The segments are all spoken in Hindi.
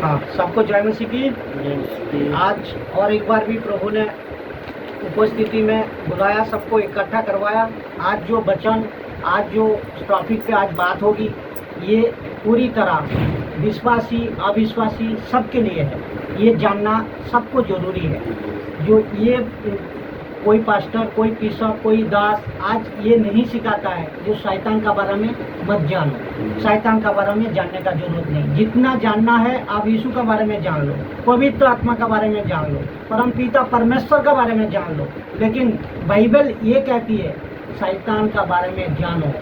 हाँ, सबको जय मसीह की। आज और एक बार भी प्रभु ने उपस्थिति में बुलाया, सबको इकट्ठा करवाया। आज जो वचन, आज जो टॉपिक पे आज बात होगी, ये पूरी तरह विश्वासी अविश्वासी सबके लिए है। ये जानना सबको जरूरी है। जो ये कोई पास्टर, कोई बिशप, कोई दास आज ये नहीं सिखाता है जो शैतान का बारे में मत जानो। शैतान का बारे में जानने का जरूरत नहीं। जितना जानना है आप यीशु के बारे में जान लो, पवित्र आत्मा के बारे में जान लो, परम पिता परमेश्वर के बारे में जान लो। लेकिन बाइबल ये कहती है शैतान का बारे में जानो,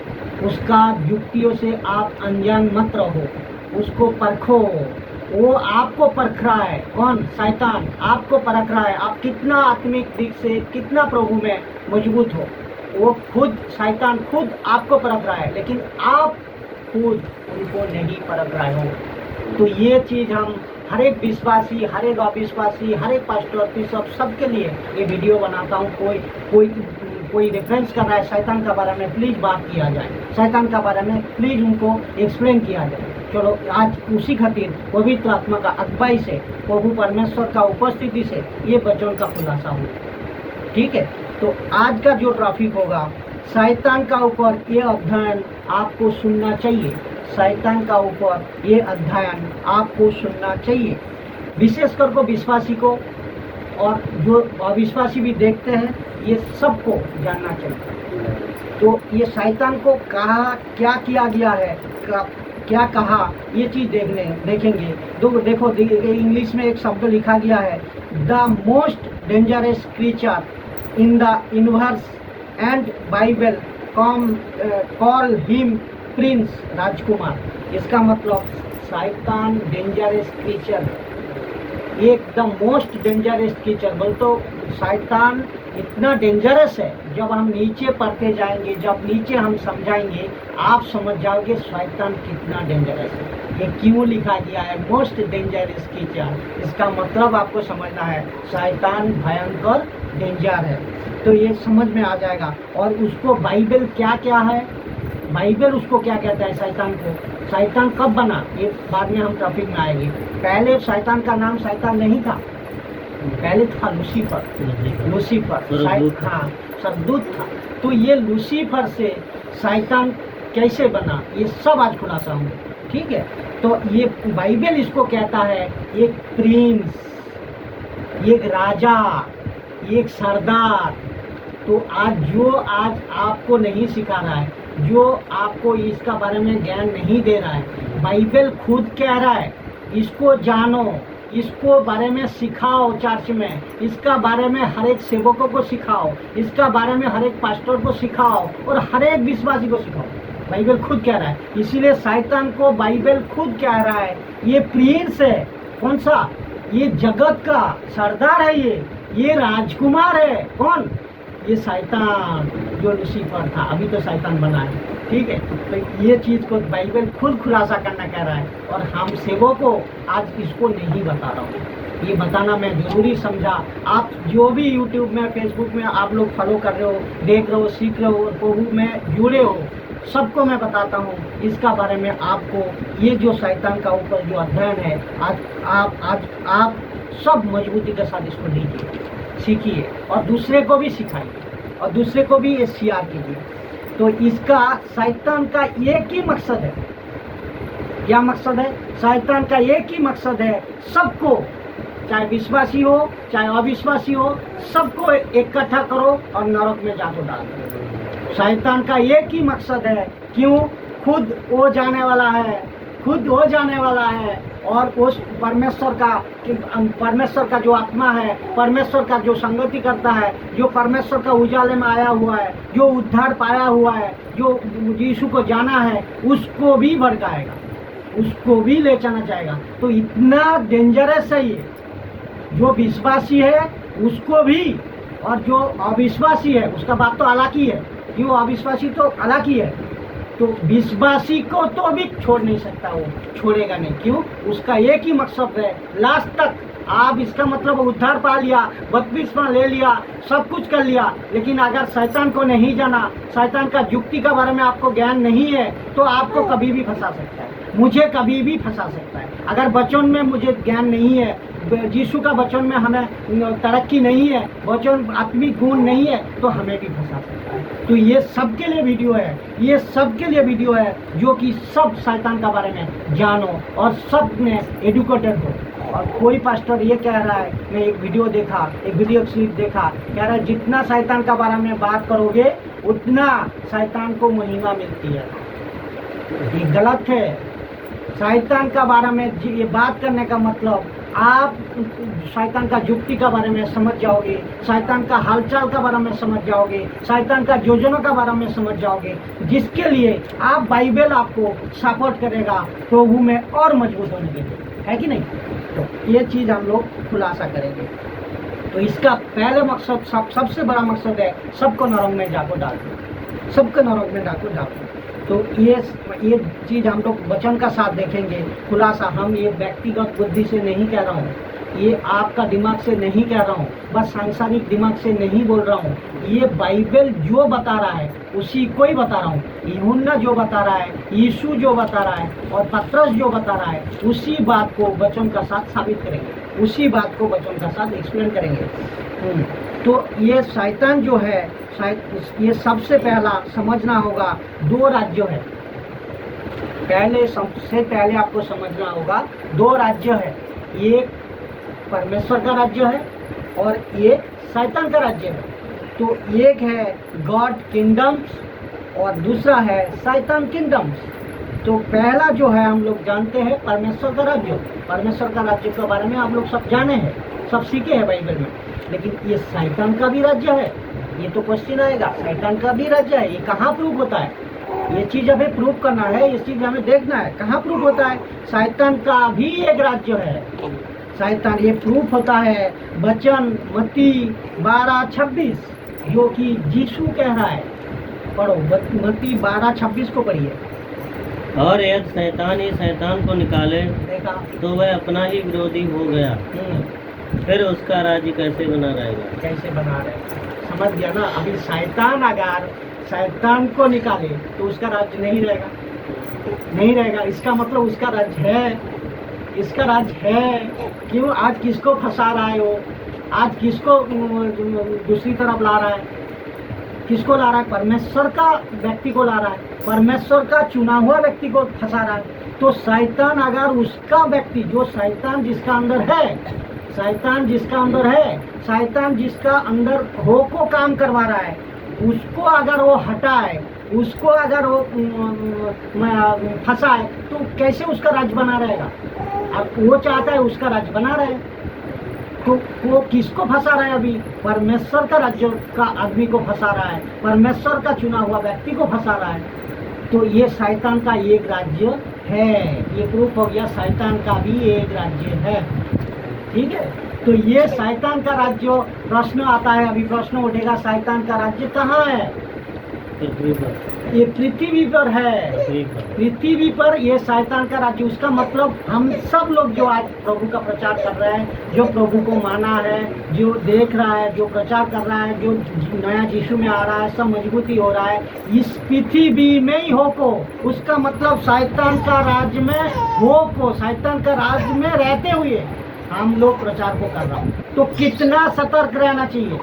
उसका युक्तियों से आप अनजान मत रहो, उसको परखो। वो आपको परख रहा है। कौन? शैतान आपको परख रहा है। आप कितना आत्मिक दिख से, कितना प्रभु में मजबूत हो, वो खुद शैतान खुद आपको परख रहा है, लेकिन आप खुद उनको नहीं परख रहे हो। तो ये चीज़ हम हर एक विश्वासी, हर एक अविश्वासी, हर एक पास्टर, बिशप सबके लिए ये वीडियो बनाता हूँ। कोई रेफरेंस कर रहा है शैतान के बारे में, प्लीज़ बात किया जाए। शैतान के बारे में प्लीज़ उनको एक्सप्लेन किया जाए। चलो आज उसी खातिर पवित्र आत्मा का अगुवाई से, प्रभु परमेश्वर का उपस्थिति से ये वचन का खुलासा हो। ठीक है, तो आज का जो टॉपिक होगा शैतान का ऊपर, ये अध्ययन आपको सुनना चाहिए। शैतान का ऊपर ये अध्ययन आपको सुनना चाहिए, विशेषकर को विश्वासी को, और जो अविश्वासी भी देखते हैं, ये सबको जानना चाहिए। तो ये शैतान को कहा क्या किया गया है, क्या कहा, ये चीज़ देखेंगे। देखो इंग्लिश में एक शब्द लिखा गया है, the most dangerous creature in the universe and Bible call him prince राजकुमार। इसका मतलब शैतान डेंजरस क्रीचर, एक द मोस्ट डेंजरस क्रीचर। बोल तो शैतान इतना डेंजरस है, जब हम नीचे पढ़ते जाएंगे, जब नीचे हम समझाएंगे, आप समझ जाओगे शैतान कितना डेंजरस है। ये क्यों लिखा गया है मोस्ट डेंजरस क्रीचर, इसका मतलब आपको समझना है शैतान भयंकर डेंजर है। तो ये समझ में आ जाएगा। और उसको बाइबल क्या क्या है, बाइबल उसको क्या कहता है शैतान को। शैतान कब बना, ये बाद में हम टॉपिक में आएंगे। पहले शैतान का नाम शैतान नहीं था, पहले था लूसीफर। हाँ, सरदूत था। तो ये लूसीफर से शैतान कैसे बना, ये सब आज खुलासा होंगे। ठीक है, तो ये बाइबल इसको कहता है एक प्रिंस, एक राजा, एक सरदार। तो आज आपको नहीं सिखा रहा है, जो आपको इसका बारे में ज्ञान नहीं दे रहा है, बाइबल खुद कह रहा है इसको जानो, इसको बारे में सिखाओ चर्च में, इसका बारे में हर एक सेवकों को सिखाओ, इसका बारे में हर एक पास्टर को सिखाओ, और हर एक विश्वासी को सिखाओ। बाइबल खुद कह रहा है। इसीलिए शैतान को बाइबल खुद कह रहा है ये प्रिंस है। कौन सा? ये जगत का सरदार है, ये राजकुमार है। कौन? ये शैतान जो लूसीफर था, अभी तो शैतान बना है। ठीक है, तो ये चीज़ को बाइबल खुद खुलासा करना कह रहा है, और हम सेवकों को आज इसको नहीं बता रहा हूँ। ये बताना मैं जरूरी समझा। आप जो भी यूट्यूब में, फेसबुक में आप लोग फॉलो कर रहे हो, देख रहे हो, सीख रहे हो, प्रभु में जुड़े हो, सबको मैं बताता हूँ इसका बारे में। आपको ये जो शैतान का ऊपर जो अध्ययन है, आज आप सब मजबूती के साथ इसको लीजिए, सीखिए, और दूसरे को भी सिखाइए, और दूसरे को भी ये शेयर कीजिए। तो इसका शैतान का एक ही मकसद है। क्या मकसद है? शैतान का एक ही मकसद है, सबको, चाहे विश्वासी हो चाहे अविश्वासी हो, सबको इकट्ठा करो और नरक में जाकर डाल दो। शैतान का एक ही मकसद है। क्यों? खुद वो जाने वाला है, और उस परमेश्वर का जो आत्मा है, परमेश्वर का जो संगति करता है, जो परमेश्वर का उजाले में आया हुआ है, जो उद्धार पाया हुआ है, जो यीशु को जाना है, उसको भी भड़काएगा, उसको भी ले जाना चाहेगा। तो इतना डेंजरस है ये। जो विश्वासी है उसको भी, और जो अविश्वासी है उसका बात तो अलग ही है। क्यों? अविश्वासी तो अलग ही है। तो विश्वासी को तो भी छोड़ नहीं सकता, वो छोड़ेगा नहीं। क्यों? उसका एक ही मकसद है लास्ट तक। आप इसका मतलब उद्धार पा लिया, बपतिस्मा ले लिया, सब कुछ कर लिया, लेकिन अगर शैतान को नहीं जाना, शैतान का युक्ति के बारे में आपको ज्ञान नहीं है, तो आपको कभी भी फंसा सकता है, मुझे कभी भी फंसा सकता है। अगर वचन में मुझे ज्ञान नहीं है, यीशु का वचन में हमें तरक्की नहीं है, वचन आत्मिक गुण नहीं है, तो हमें भी फंसा सकता है। तो ये सबके लिए वीडियो है, ये सबके लिए वीडियो है, जो कि सब शैतान के बारे में जानो और सब में एडुकेटेड हो। और कोई पास्टर ये कह रहा है, मैं एक वीडियो देखा, एक वीडियो क्लिप देखा, कह रहा है जितना शैतान के बारे में बात करोगे उतना शैतान को महिमा मिलती है। ये गलत है। शैतान का बारे में ये बात करने का मतलब आप शैतान का युक्ति के बारे में समझ जाओगे, शैतान का हालचाल के बारे में समझ जाओगे, शैतान का योजना के बारे में समझ जाओगे, जिसके लिए आप बाइबल आपको सपोर्ट करेगा प्रभु में और मजबूत होने के लिए, है कि नहीं? तो ये चीज़ हम लोग खुलासा करेंगे। तो इसका पहले मकसद सबसे बड़ा मकसद है सबको नरक में जाको डाल दो, सबको नरक में जाको डाल दो। तो ये चीज़ हम लोग वचन का साथ देखेंगे खुलासा। हम ये व्यक्तिगत बुद्धि से नहीं कह रहा हूँ, ये आपका दिमाग से नहीं कह रहा हूँ, बस सांसारिक दिमाग से नहीं बोल रहा हूँ। ये बाइबल जो बता रहा है उसी को ही बता रहा हूँ। यूहन्ना जो बता रहा है, यीशु जो बता रहा है और पतरस जो बता रहा है, उसी बात को वचन का साथ साबित करेंगे, उसी बात को वचन का साथ एक्सप्लेन करेंगे। तो ये शैतान जो है, ये सबसे पहला समझना होगा, दो राज्य है। सबसे पहले आपको समझना होगा दो राज्य है, एक परमेश्वर का राज्य है और एक शैतान का राज्य है। तो एक है गॉड किंगडम्स और दूसरा है शैतान किंगडम्स। तो पहला जो है हम लोग जानते हैं परमेश्वर का राज्य। परमेश्वर का राज्य के बारे में आप लोग सब जाने हैं, सब सीखे हैं बाइबल में। लेकिन ये शैतान का भी राज्य है, ये तो क्वेश्चन आएगा, शैतान का भी राज्य है, ये कहाँ प्रूव होता है? ये चीज़ हमें प्रूव करना है, ये चीज़ हमें देखना है कहाँ प्रूव होता है। शैतान का भी एक राज्य है, शैतान, ये प्रूफ होता है वचन मत्ती 12:26, जो कि यीशु कह रहा है। पढ़ो मत्ती 12:26 को पढ़िए। और यदि शैतान ही शैतान को निकाले देखा, तो वह अपना ही विरोधी हो गया, फिर उसका राज्य कैसे बना रहेगा? कैसे बना रहेगा? समझ गया ना? अभी शैतान अगर शैतान को निकाले तो उसका राज्य नहीं रहेगा, नहीं रहेगा। इसका मतलब उसका राज्य है, इसका राज्य है। क्यों? आज किसको फंसा रहा है वो? आज किसको दूसरी तरफ ला रहा है? किसको ला रहा है? परमेश्वर का व्यक्ति को ला रहा है, परमेश्वर का चुना हुआ व्यक्ति को फंसा रहा है। तो शैतान अगर उसका व्यक्ति, जो शैतान जिसका अंदर है, शैतान जिसका अंदर है, शैतान जिसका अंदर हो को काम करवा रहा है, उसको अगर वो हटाए, उसको अगर वो फंसाए, तो कैसे उसका राज्य बना रहेगा? अब वो चाहता है उसका राज्य बना रहे, तो वो किसको फंसा रहा है? अभी परमेश्वर का राज्य का आदमी को फंसा रहा है, परमेश्वर का चुना हुआ व्यक्ति को फंसा रहा है। तो ये शैतान का एक राज्य है, ये प्रूफ हो गया शैतान का भी एक राज्य है। ठीक है? तो ये शैतान का राज्य, प्रश्न आता है, अभी प्रश्न उठेगा, शैतान का राज्य कहाँ है? पृथ्वी पर। ये पृथ्वी पर है, पृथ्वी पर ये शैतान का राज्य। उसका मतलब हम सब लोग जो आज प्रभु का प्रचार कर रहे हैं, जो प्रभु को माना है, जो देख रहा है, जो प्रचार कर रहा है, जो नया यीशु में आ रहा है, सब मजबूती हो रहा है इस पृथ्वी में ही हो को। उसका मतलब शैतान का राज्य में हो को, शैतान का राज्य में रहते हुए हम लोग प्रचार को कर रहा हूँ। तो कितना सतर्क रहना चाहिए?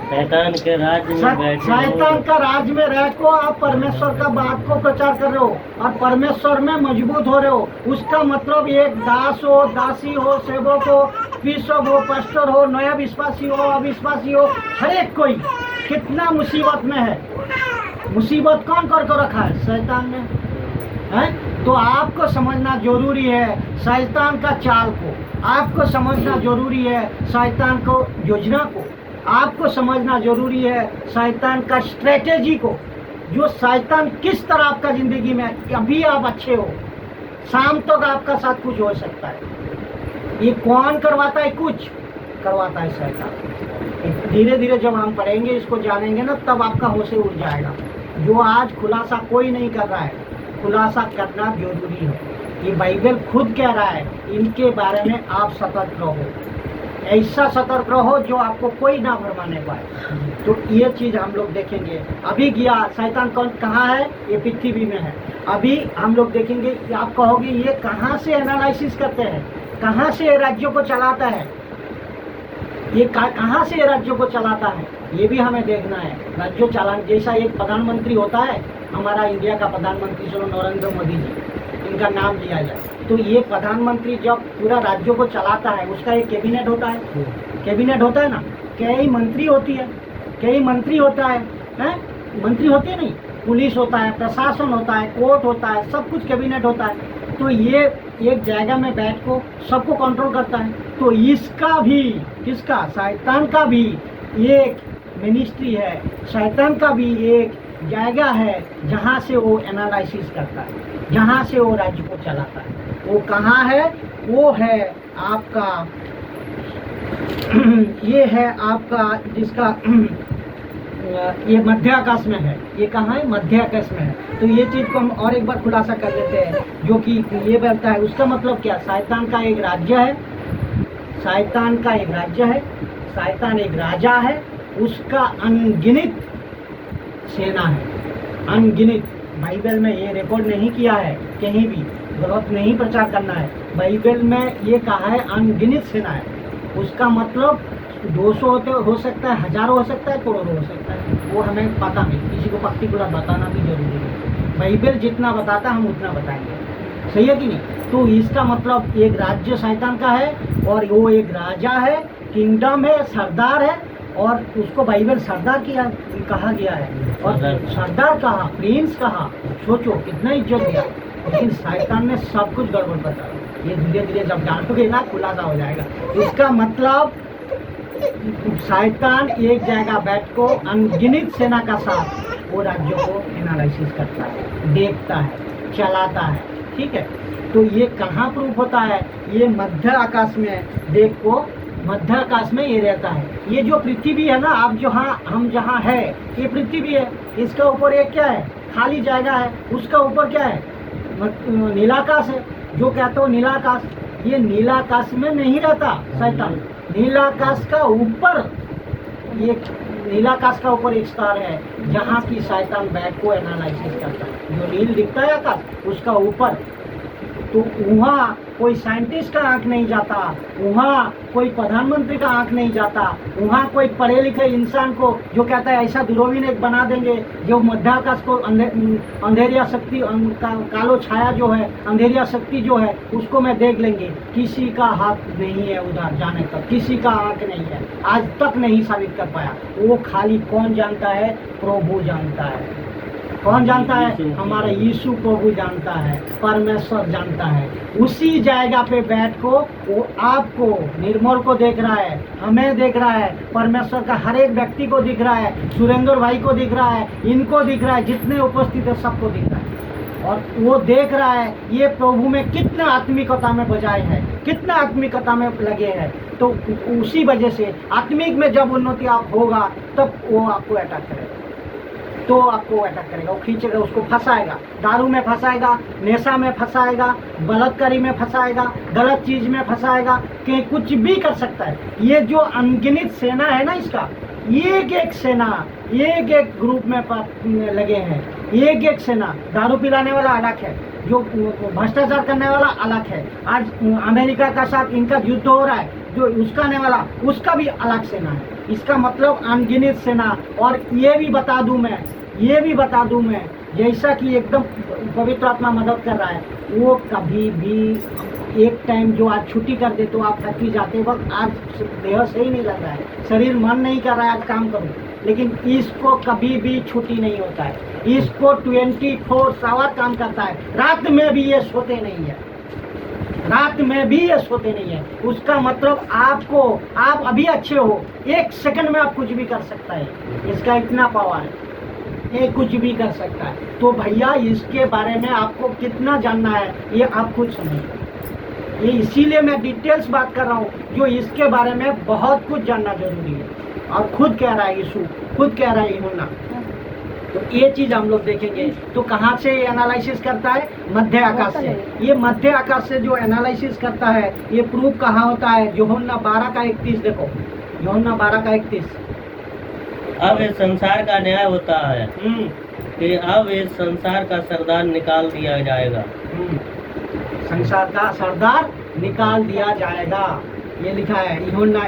शैतान के राज्य में बैठे, शैतान का राज्य में रह को आप परमेश्वर का बात को प्रचार कर रहे हो और परमेश्वर में मजबूत हो रहे हो। उसका मतलब एक दास हो, दासी हो, सेवक हो, बिशप हो, पास्टर हो, नया विश्वासी हो, अविश्वासी हो, हर एक कोई कितना मुसीबत में है। मुसीबत कौन कर रखा है? शैतान ने है। तो आपको समझना जरूरी है शैतान का चाल को, आपको समझना जरूरी है शैतान को योजना को, आपको समझना जरूरी है शैतान का स्ट्रेटेजी को। जो शैतान किस तरह आपका जिंदगी में, अभी आप अच्छे हो, शाम तक आपका साथ कुछ हो सकता है। ये कौन करवाता है? कुछ करवाता है शैतान। धीरे धीरे जब हम पढ़ेंगे, इसको जानेंगे ना, तब आपका होश उड़ जाएगा। जो आज खुलासा कोई नहीं कर रहा है, खुलासा करना जरूरी है। ये बाइबल खुद कह रहा है, इनके बारे में आप सतर्क रहो। ऐसा सतर्क रहो जो आपको कोई ना भरमाने पाए। तो ये चीज़ हम लोग देखेंगे। अभी गया शैतान कौन कहाँ है? ये पृथ्वी में है। अभी हम लोग देखेंगे कि आप कहोगे ये कहाँ से एनालिसिस करते हैं, कहाँ से ये राज्यों को चलाता है, ये कहाँ से ये राज्यों को चलाता है, ये भी हमें देखना है। राज्यों चलाने जैसा एक प्रधानमंत्री होता है, हमारा इंडिया का प्रधानमंत्री जो नरेंद्र मोदी जी, इनका नाम लिया जाए, तो ये प्रधानमंत्री जब पूरा राज्यों को चलाता है, उसका एक कैबिनेट होता है, कैबिनेट होता है ना, कई मंत्री होती है, कई मंत्री होता है, मंत्री होते नहीं, पुलिस होता है, प्रशासन होता है, कोर्ट होता है, सब कुछ कैबिनेट होता है। तो ये एक जगह में बैठ को सबको कंट्रोल करता है। तो इसका भी, किसका? शैतान का भी एक मिनिस्ट्री है, शैतान का भी एक जगह है जहाँ से वो एनालिसिस करता है, जहाँ से वो राज्य को चलाता है। वो कहाँ है? वो है आपका ये है आपका जिसका ये मध्य आकाश में है। ये कहाँ है? मध्य आकाश में है। तो ये चीज़ को हम और एक बार खुलासा कर देते हैं, जो कि ये बोलता है उसका मतलब क्या? शैतान का एक राज्य है, शैतान का एक राज्य है, शैतान एक राजा है, उसका अनगिनत सेना है, अनगिनत। बाइबल में ये रिकॉर्ड नहीं किया है, कहीं भी गलत नहीं प्रचार करना है। बाइबल में ये कहा है अनगिनत सेना है। उसका मतलब 200 हो सकता है, हजारों हो सकता है, करोड़ों हो सकता है, वो हमें पता नहीं, किसी को पर्टिकुलर बताना भी जरूरी है। बाइबल जितना बताता हम उतना बताएंगे, सही है कि नहीं? तो इसका मतलब एक राज्य शैतान का है और वो एक राजा है, किंगडम है, सरदार है, और उसको बाइबल सरदार कहा गया है, और सरदार कहा, प्रिंस कहा। सोचो कितना इज्जत दिया। लेकिन शैतान ने सब कुछ गड़बड़ बता। ये धीरे धीरे जब जानोगे ना खुलासा हो जाएगा। इसका मतलब शैतान एक जगह बैठ को अनगिनत सेना का साथ वो राज्यों को एनालिसिस करता है, देखता है, चलाता है, ठीक है। तो ये कहाँ प्रूफ होता है? ये मध्य आकाश में देखो, मध्य आकाश में ये रहता है। ये जो पृथ्वी है ना, आप जहाँ हम जहाँ है, ये पृथ्वी है, इसका ऊपर एक क्या है? खाली जगह है, उसका ऊपर क्या है? नीलाकाश है, जो कहते हो नीलाकाश। ये नीलाकाश में नहीं रहता शैतान, नीलाकाश का ऊपर, ये नीलाकाश का ऊपर एक स्टार है जहाँ की शैतान बैठ को एनालिसिस करता है। जो नील दिखता है आकाश, उसका ऊपर, तो वहाँ कोई साइंटिस्ट का आंख नहीं जाता, वहाँ कोई प्रधानमंत्री का आंख नहीं जाता, वहाँ कोई पढ़े लिखे इंसान को जो कहता है ऐसा दूरबीन एक बना देंगे जो मध्याकाश को अंधेरिया शक्ति कालो छाया जो है, अंधेरिया शक्ति जो है, उसको मैं देख लेंगे। किसी का हाथ नहीं है उधर जाने तक, किसी का आंख नहीं है, आज तक नहीं साबित कर पाया। वो खाली कौन जानता है? प्रभु जानता है। कौन जानता है? हमारा यीशु प्रभु जानता है, परमेश्वर जानता है। उसी जगह पे बैठ को वो आपको, निर्मल को देख रहा है, हमें देख रहा है, परमेश्वर का हर एक व्यक्ति को दिख रहा है, सुरेंद्र भाई को दिख रहा है, इनको दिख रहा है, जितने उपस्थित है सबको दिख रहा है। और वो देख रहा है ये प्रभु में कितना आत्मिकता में बजाय है, कितना आत्मिकता में लगे हैं। तो उसी वजह से आत्मिक में जब उन्नति आप होगा तब वो आपको अटैक करेगा, तो आपको अटैक करेगा, वो खींचेगा, उसको फंसाएगा, दारू में फंसाएगा, नशा में फंसाएगा, बलात्कारी में फंसाएगा, गलत चीज में फंसाएगा, कि कुछ भी कर सकता है। ये जो अनगिनत सेना है ना, इसका एक एक सेना एक एक ग्रुप में लगे हैं, एक एक सेना। दारू पिलाने वाला अलग है, जो भ्रष्टाचार करने वाला अलग है। आज अमेरिका का साथ इनका युद्ध हो रहा है, जो उसका आने वाला उसका भी अलग सेना है। इसका मतलब अनगिनत सेना। और ये भी बता दूं मैं, जैसा कि एकदम पवित्र आत्मा मदद कर रहा है, वो कभी भी एक टाइम जो आज छुट्टी कर दे तो आप थक भी जाते वक्त, आज देह सही नहीं लग रहा है, शरीर मन नहीं कर रहा है आज काम करूं, लेकिन इसको कभी भी छुट्टी नहीं होता है। इसको 24 आवर काम करता है। रात में भी ये सोते नहीं है, रात में भी ये सोते नहीं है। उसका मतलब आप अभी अच्छे हो, एक सेकंड में आप कुछ भी कर सकता है, इसका इतना पावर है, ये कुछ भी कर सकता है। तो भैया इसके बारे में आपको कितना जानना है ये आप खुद समझिए। ये इसीलिए मैं डिटेल्स बात कर रहा हूँ, जो इसके बारे में बहुत कुछ जानना जरूरी है। और खुद कह रहा है यीशु, खुद कह रहा है यूहन्ना, तो ये चीज हम लोग देखेंगे। तो कहाँ से एनालिसिस करता है? मध्य आकाश से। ये मध्य आकाश से जो एनालिसिस करता है, ये प्रूफ कहाँ होता है? यूहन्ना 12:31 देखो, यूहन्ना 12:31। अब इस संसार का न्याय होता है कि अब इस संसार का सरदार निकाल दिया जाएगा। संसार का सरदार निकाल दिया जाएगा, ये लिखा है यूहन्ना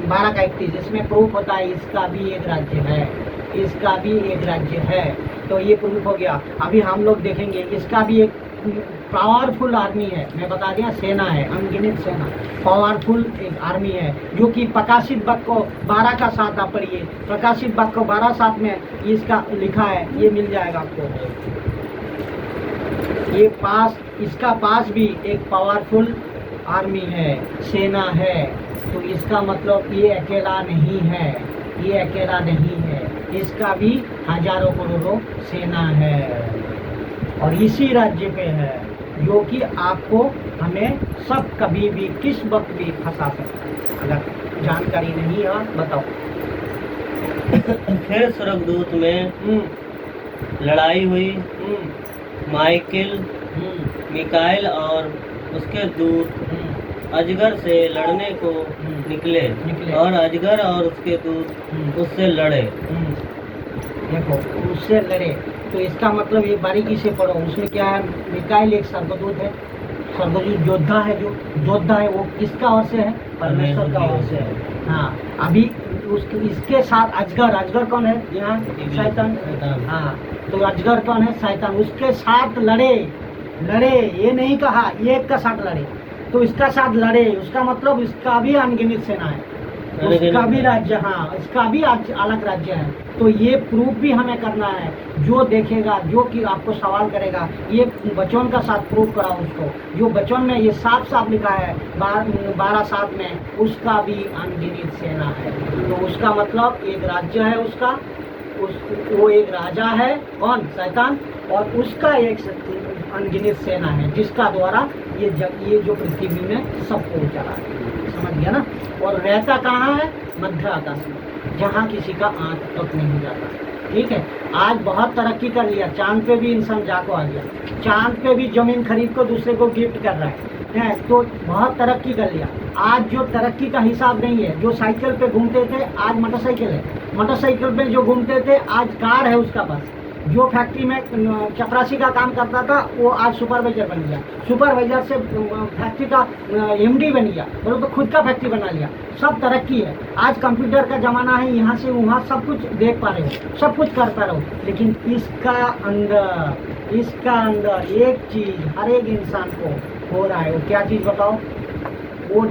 12:31। इसमें प्रूफ होता है इसका भी एक राज्य है, इसका भी एक राज्य है। तो ये प्रूफ हो गया। अभी हम लोग देखेंगे इसका भी एक पावरफुल आर्मी है। मैं बता दिया, सेना है, अनगिनत सेना, पावरफुल एक आर्मी है, जो कि प्रकाशित वक्त को 12:7 आप पढ़िए। प्रकाशित वक्त को 12:7 में इसका लिखा है, ये मिल जाएगा आपको। ये पास, इसका पास भी एक पावरफुल आर्मी है, सेना है। तो इसका मतलब ये अकेला नहीं है, ये अकेला नहीं है, इसका भी हजारों करोड़ों सेना है और इसी राज्य पे है, जो कि आपको हमें सब कभी भी किस वक्त भी फंसा सकता है। अगर जानकारी नहीं है बताओ। फिर स्वर्गदूत में लड़ाई हुई। माइकल, मिकाइल और उसके दूत अजगर से लड़ने को निकले और अजगर और उसके दूत उससे लड़े। देखो, उससे लड़े, तो इसका मतलब ये बारीकी से पढ़ो। उसमें क्या है? मिकाइल एक स्वर्गदूत है, स्वर्गदूत योद्धा है। जो योद्धा है वो किसका ओर से है? परमेश्वर का ओर से है। हाँ, अभी इसके साथ अजगर, अजगर कौन है? यहाँ शैतान। हाँ, तो अजगर कौन है? शैतान। उसके साथ लड़े, ये नहीं कहा एक का साथ लड़े, तो इसका साथ लड़े, उसका मतलब इसका भी अनगिनत सेना है, उसका भी राज्य, हाँ, इसका भी अलग राज्य है। तो ये प्रूफ भी हमें करना है। जो देखेगा, जो कि आपको सवाल करेगा, ये वचन का साथ प्रूफ कराओ उसको। जो वचन में ये साफ साफ लिखा है 12:7 में, उसका भी अनगिनत सेना है। तो उसका मतलब एक राज्य है उसका, वो एक राजा है, कौन? शैतान। और उसका एक अनगिनत सेना है, जिसका द्वारा ये जो पृथ्वी में सबको चला है। समझ गया ना? और रहता कहाँ है? मध्य आकाश में, जहाँ किसी का आंख तक नहीं जाता। ठीक है, आज बहुत तरक्की कर लिया, चांद पे भी इंसान जाको आ गया, चांद पे भी जमीन खरीद को दूसरे को गिफ्ट कर रहा है, तो बहुत तरक्की कर लिया। आज जो तरक्की का हिसाब नहीं है, जो साइकिल पे घूमते थे आज मोटरसाइकिल है, मोटरसाइकिल पे जो घूमते थे आज कार है उसका पास, जो फैक्ट्री में चपरासी का काम करता था वो आज सुपरवाइजर बन गया, सुपरवाइजर से फैक्ट्री का एमडी बन गया, बोलो तो खुद का फैक्ट्री बना लिया। सब तरक्की है, आज कंप्यूटर का ज़माना है, यहाँ से वहाँ सब कुछ देख पा रहे हो, सब कुछ कर पा रहे हो। लेकिन इसका अंदर एक चीज़ हर एक इंसान को हो रहा है, वो क्या चीज़ बताओ? वो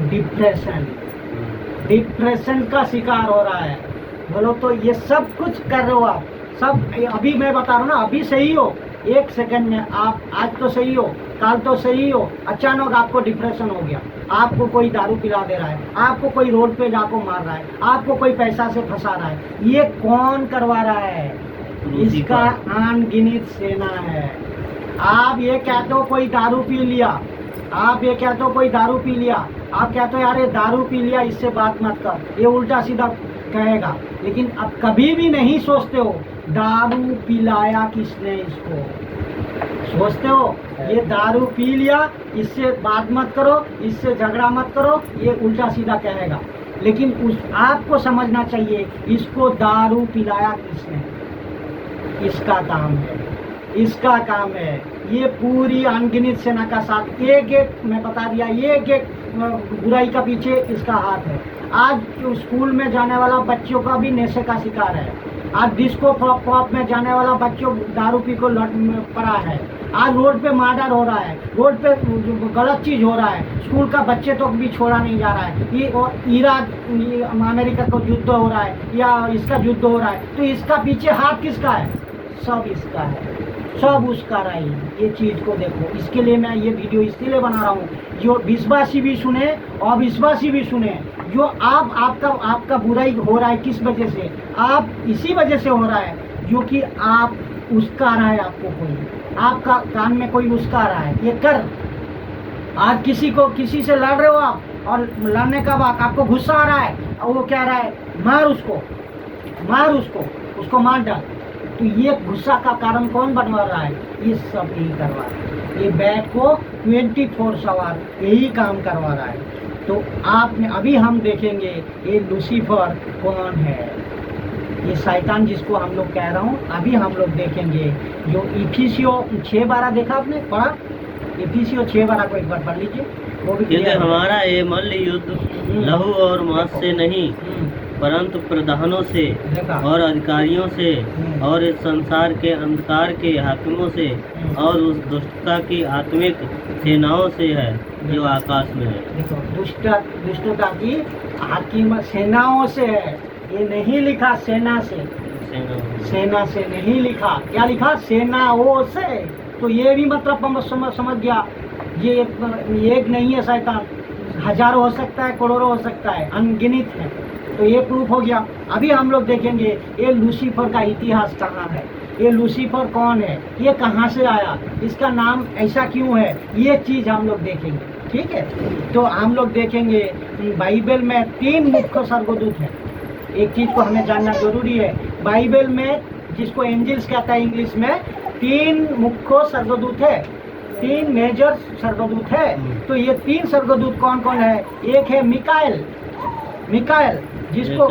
डिप्रेशन का शिकार हो रहा है। बोलो तो ये सब कुछ कर रहे हो आप, सब अभी मैं बता रहा हूँ ना, अभी सही हो, एक सेकंड में आप आज तो सही हो, कल तो सही हो, अचानक आपको डिप्रेशन हो गया, आपको कोई दारू पिला दे रहा है, आपको कोई रोड पे जाकर मार रहा है, आपको कोई पैसा से फंसा रहा है। ये कौन करवा रहा है? इसका अनगिनत सेना है। आप ये कहते हो कोई दारू पी लिया, आप ये कहते हो कोई दारू पी लिया, आप कहते हो यार ये दारू पी लिया, इससे बात मत कर, ये उल्टा सीधा कहेगा। लेकिन अब कभी भी नहीं सोचते हो दारू पिलाया किसने इसको? सोचते हो ये दारू पी लिया, इससे बात मत करो, इससे झगड़ा मत करो, ये उल्टा सीधा कहेगा। लेकिन आपको समझना चाहिए इसको दारू पिलाया किसने? इसका काम है, इसका काम है। ये पूरी अनगिनत सेना का साथ, एक मैं बता दिया, एक बुराई का पीछे इसका हाथ है। आज स्कूल में जाने वाला बच्चों का भी नशे का शिकार है, आज डिस्को पॉप में जाने वाला बच्चों दारू पी को लट पड़ा है, आज रोड पे मर्डर हो रहा है, रोड पे गलत चीज़ हो रहा है, स्कूल का बच्चे तो भी छोड़ा नहीं जा रहा है। ये इराक अमेरिका का युद्ध हो रहा है या इसका युद्ध हो रहा है, तो इसका पीछे हाथ किसका है? सब इसका है, सब उसका रहा है। ये चीज़ को देखो, इसके लिए मैं ये वीडियो इसलिए बना रहा हूँ, जो विश्वासी भी सुने और अविश्वासी भी सुने। जो आपका बुराई हो रहा है किस वजह से? आप इसी वजह से हो रहा है जो कि आप उसका रहा है, आपको कोई आपका कान में कोई उसका रहा है, ये कर। आज किसी से लड़ रहे हो आप, और लड़ने का बाद आपको गुस्सा आ रहा है, और वो क्या रहा है? मार उसको, उसको मार डाल। तो ये गुस्सा का कारण कौन बनवा रहा है? ये सब यही करवा रहा है। ये बैट को 24 आवर यही काम करवा रहा है। तो आपने अभी हम देखेंगे ये लूसीफर कौन है, ये शैतान जिसको हम लोग कह रहा हूँ। अभी हम लोग देखेंगे जो इफिसियो 6:12 देखा आपने, पढ़ा? इफिसियो 6:12 को एक बार पढ़ लीजिए, वो भी क्योंकि clear है। हमारा ये मल्ल युद्ध लहू और मांस से नहीं परंतु प्रधानों से देखा? और अधिकारियों से और इस संसार के अंधकार के हाकिमों से और उस दुष्टता की आत्मिक सेनाओं से है जो आकाश में है। देखो, दुष्टता की हाकिम सेनाओं से है, ये नहीं लिखा सेना से, सेना से नहीं लिखा। क्या लिखा? सेनाओं से। तो ये भी मतलब हम समझ गया, ये एक नहीं है शैतान, हजारों हो सकता है, करोड़ों हो सकता है, अनगिनत है। तो ये प्रूफ हो गया। अभी हम लोग देखेंगे ये लूसीफर का इतिहास कहाँ है, ये लूसीफर कौन है, ये कहाँ से आया, इसका नाम ऐसा क्यों है, ये चीज़ हम लोग देखेंगे। ठीक है, तो हम लोग देखेंगे बाइबल में 3 मुख्य स्वर्गदूत हैं। एक चीज़ को हमें जानना जरूरी है, बाइबल में जिसको एंजल्स कहता है इंग्लिश में, 3 मुख्य स्वर्गदूत है, 3 मेजर स्वर्गदूत है। तो ये 3 स्वर्गदूत कौन कौन है? एक है मिकाएल, मिकाएल जिसको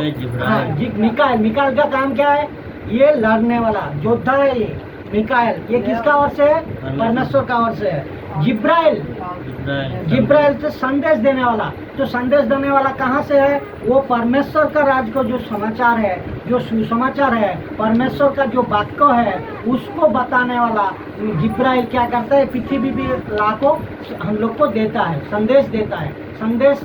मिकाएल का काम क्या है? ये लड़ने वाला योद्धा है। ये मिकाएल, ये किसका ओर से है? परमेश्वर का ओर से है। जिब्राइल से संदेश देने वाला। तो संदेश देने वाला कहाँ से है? वो परमेश्वर का राज को जो समाचार है, जो सुसमाचार है, परमेश्वर का जो वाक्य है, उसको बताने वाला जिब्राइल क्या करता है? पृथ्वी भी लाखों हम लोग को देता है, संदेश देता है, संदेश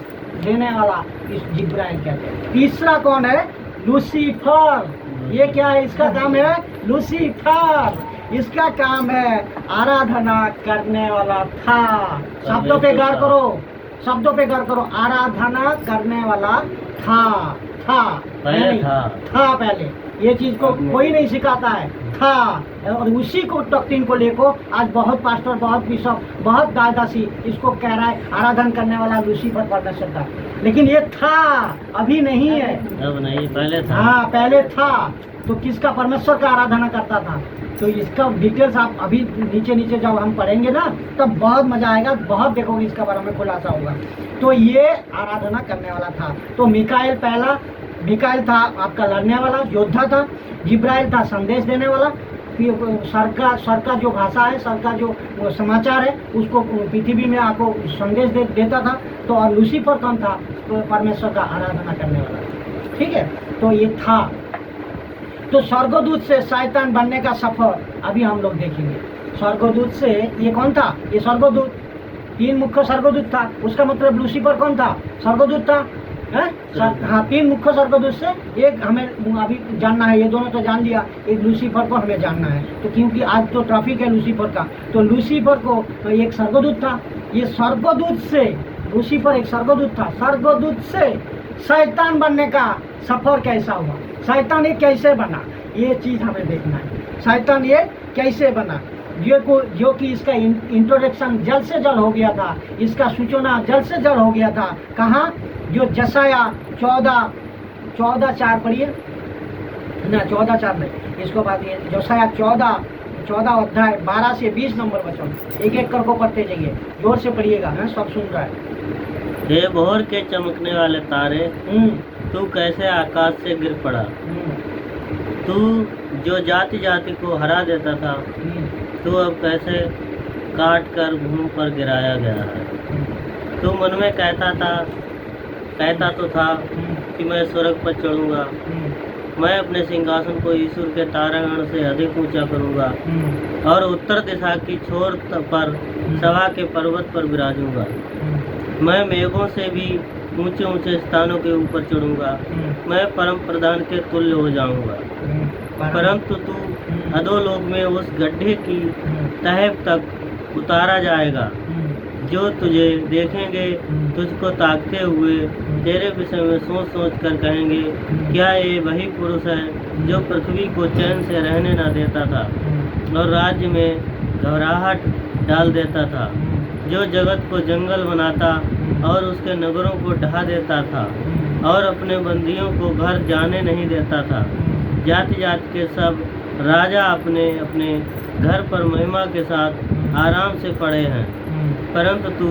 देने वाला इस जिब्राइल कहते हैं। तीसरा कौन है? लूसीफर। ये क्या है? इसका काम है लूसीफर, इसका काम है आराधना करने वाला था। शब्दों पे गौर करो, शब्दों पे गौर करो। आराधना करने वाला था, पहले था पहले। ये चीज को कोई नहीं सिखाता है, था। और उसी को डॉक्ट्रिन को लेको आज बहुत पास्टर, बहुत बिशप, बहुत दादासी इसको कह रहा है आराधना करने वाला लूसीफर परमेश्वर का। लेकिन ये था, अभी नहीं है, अब नहीं, पहले था। हाँ, पहले था। तो किसका? परमेश्वर का आराधना करता था। तो इसका डिटेल्स आप अभी नीचे नीचे जब हम पढ़ेंगे ना, तब बहुत मजा आएगा, बहुत देखोगे इसका बारे में खुलासा होगा। तो ये आराधना करने वाला था। तो मिकाएल पहला, मिकाएल था आपका लड़ने वाला योद्धा था, जिब्राइल था संदेश देने वाला, सर का जो भाषा है, सर का जो समाचार है, उसको पृथ्वी में आपको संदेश देता था। तो और लूसीफर कौन था? तो परमेश्वर का आराधना करने वाला। ठीक है, तो ये था। तो स्वर्गदूत से शैतान बनने का सफर अभी हम लोग देखेंगे। स्वर्गदूत से ये कौन था? ये स्वर्गदूत 3 मुख्य स्वर्गदूत था। उसका मतलब लूसीफर कौन था? स्वर्गदूत था। हाँ, 3 मुख्य स्वर्गदूत से एक हमें अभी जानना है। ये दोनों तो जान लिया, एक लूसीफर को हमें जानना है। तो क्योंकि आज तो ट्रैफिक है लूसीफर का, तो लूसीफर को एक स्वर्गदूत था। ये स्वर्गदूत से, लूसीफर एक स्वर्गदूत था, स्वर्गदूत से शैतान बनने का सफर कैसा हुआ, शैतान ये कैसे बना, ये चीज़ हमें देखना है। शैतान ये कैसे बना, जो कि इसका इंट्रोडक्शन जल्द से जल्द हो गया था, इसका सूचना जल्द से जल्द हो गया था। कहाँ? जो जसाया 14:4 पढ़िए ना, 14:4 नहीं, इसको बात ये जसाया 14 अध्याय 12 से 20 नंबर वचन, एक एक करके पढ़ते जाइए, जोर से पढ़िएगा, सब सुन रहा है। हे भोर के चमकने वाले तारे, तू कैसे आकाश से गिर पड़ा, तू जो जाति जाति को हरा देता था, तू अब कैसे काट कर भूमि पर गिराया गया है। तू मन में कहता तो था कि मैं स्वर्ग पर चढ़ूंगा, मैं अपने सिंहासन को ईश्वर के तारागण से अधिक ऊंचा करूंगा और उत्तर दिशा की छोर पर सभा के पर्वत पर विराजूंगा। मैं मेघों से भी ऊंचे ऊंचे स्थानों के ऊपर चढ़ूंगा, मैं परम प्रधान के तुल्य हो जाऊंगा। परंतु तू अधोलोक में उस गड्ढे की तह तक उतारा जाएगा। जो तुझे देखेंगे तुझको ताकते हुए तेरे विषय में सोच सोच कर कहेंगे, क्या ये वही पुरुष है जो पृथ्वी को चैन से रहने न देता था और राज्य में घबराहट डाल देता था, जो जगत को जंगल बनाता और उसके नगरों को ढहा देता था और अपने बंदियों को घर जाने नहीं देता था। जाति जाति के सब राजा अपने अपने घर पर महिमा के साथ आराम से पड़े हैं, परंतु तू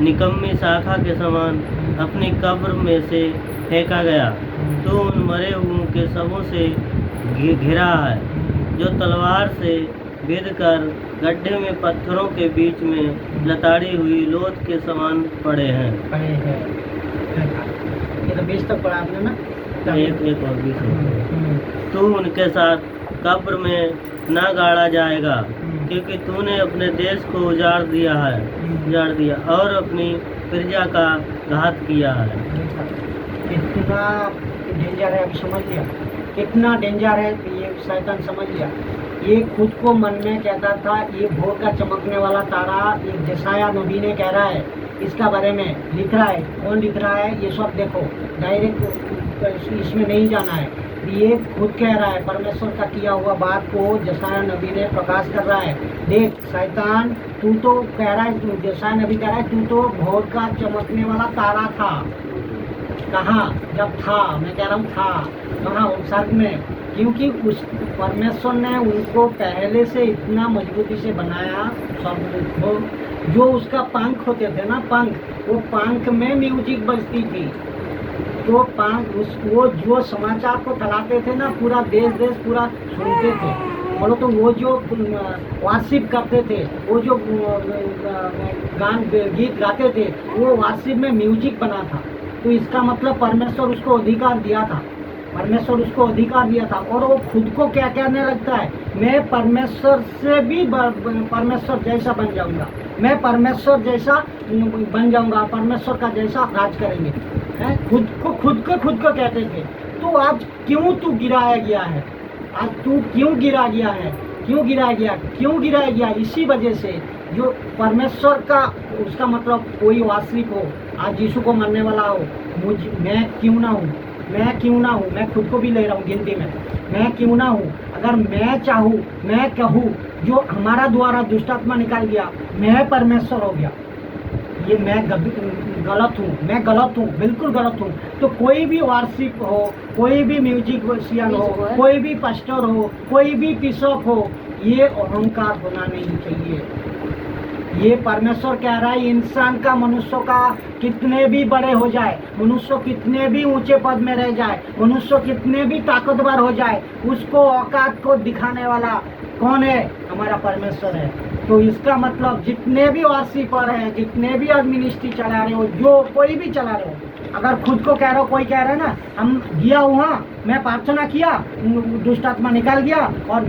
निकम्मी शाखा के समान अपनी कब्र में से फेंका गया। तू उन मरे हुओं के शवों से घिरा है, जो तलवार से बिध कर गड्ढे में पत्थरों के बीच में लताड़ी हुई लोथ के समान पड़े हैं। ये तो 20 तक पढ़ा आपने ना? एक और 20। तू उनके साथ कब्र में ना गाड़ा जाएगा, क्योंकि तूने अपने देश को उजाड़ दिया और अपनी प्रजा का घात किया है। कितना डेंजर है, अभी समझ लिया कितना डेंजर है। ये शैतान समझ लिया। ये खुद को मन में कहता था, ये भोर का चमकने वाला तारा, ये जसाया नबी ने कह रहा है, इसका बारे में लिख रहा है। कौन लिख रहा है ये सब देखो, डायरेक्ट इसमें नहीं जाना है। ये खुद कह रहा है, परमेश्वर का किया हुआ बात को जसाया नबी ने प्रकाश कर रहा है। देख शैतान, तू तो कह रहा है, जसाया नबी कह रहा है, तू तो भोर का चमकने वाला तारा था। कहाँ? जब था, मैं कह रहा हूँ था, कहाँ? स्वर्ग में। क्योंकि उस परमेश्वर ने उनको पहले से इतना मजबूती से बनाया। सब जो उसका पंख होते थे ना, पंख, वो पंख में म्यूजिक बजती थी। तो पंख वो जो समाचार को फैलाते थे ना, पूरा देश पूरा सुनते थे। बोलो तो वो जो वार्षिक करते थे, वो जो गीत गाते थे, वो वार्षिक में म्यूजिक बना था। तो इसका मतलब परमेश्वर उसको अधिकार दिया था, और वो खुद को क्या कहने लगता है, मैं परमेश्वर से भी परमेश्वर जैसा बन जाऊंगा, मैं परमेश्वर जैसा बन जाऊंगा, परमेश्वर का जैसा राज करेंगे। खुद को कहते थे। तो आज क्यों तू गिराया गया है? आज तू क्यों गिराया गया? इसी वजह से जो परमेश्वर का, उसका मतलब कोई वास्तविक हो, आज यीशु को मानने वाला हो, मैं क्यों ना हूँ, मैं खुद को भी ले रहा हूँ गिनती में, मैं क्यों ना हूँ। अगर मैं चाहूँ, मैं कहूँ, जो हमारा द्वारा दुष्टात्मा निकाल गया, मैं परमेश्वर हो गया, ये मैं गलत हूँ, बिल्कुल गलत हूँ। तो कोई भी वार्षिक हो, कोई भी म्यूजिशियन हो, कोई भी पास्टर हो, कोई भी बिशप हो, ये अहंकार होना नहीं चाहिए। ये परमेश्वर कह रहा है, इंसान का, मनुष्य का कितने भी बड़े हो जाए, मनुष्य कितने भी ऊंचे पद में रह जाए, मनुष्य कितने भी ताकतवर हो जाए, उसको औकात को दिखाने वाला कौन है? हमारा परमेश्वर है। तो इसका मतलब जितने भी वार्षिकर हैं, जितने भी आज मिनिस्ट्री चला रहे हो, जो कोई भी चला रहे हो, अगर खुद को कह रहे हो, कोई कह रहा है ना, हम गया वहाँ, मैं प्रार्थना किया, दुष्टात्मा निकाल गया और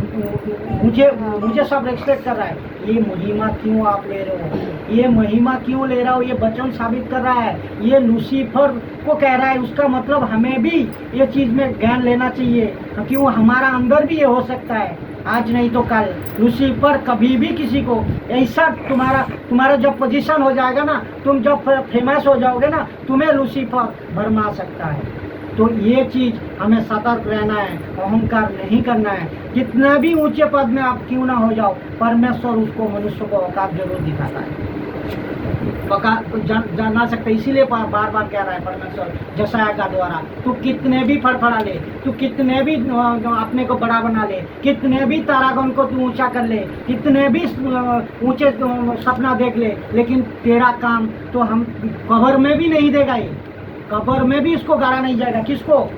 मुझे सब रेस्पेक्ट कर रहा है, ये महिमा क्यों आप ले रहे हो? ये महिमा क्यों ले रहा हो? ये वचन साबित कर रहा है, ये लूसीफर को कह रहा है। उसका मतलब हमें भी ये चीज़ में ज्ञान लेना चाहिए, क्यों हमारा अंदर भी ये हो सकता है, आज नहीं तो कल। लूसीफर कभी भी किसी को ऐसा, तुम्हारा जब पोजीशन हो जाएगा ना, तुम जब फेमस हो जाओगे ना, तुम्हें लूसीफर भरमा सकता है। तो ये चीज़ हमें सतर्क रहना है, अहंकार नहीं करना है। कितना भी ऊंचे पद में आप क्यों ना हो जाओ, परमेश्वर उसको, मनुष्य को औकात जरूर दिखाता है, जाना सकते। इसीलिए बार बार कह रहा है परमेश्वर जसाया का द्वारा, तू कितने भी फड़फड़ा ले, तू कितने भी अपने को बड़ा बना ले, कितने भी तारागण को तू ऊंचा कर ले, कितने भी ऊंचे सपना देख ले, लेकिन तेरा काम तो हम कब्र में भी नहीं देगा। ये कब्र में भी इसको गाड़ा नहीं जाएगा। किसको?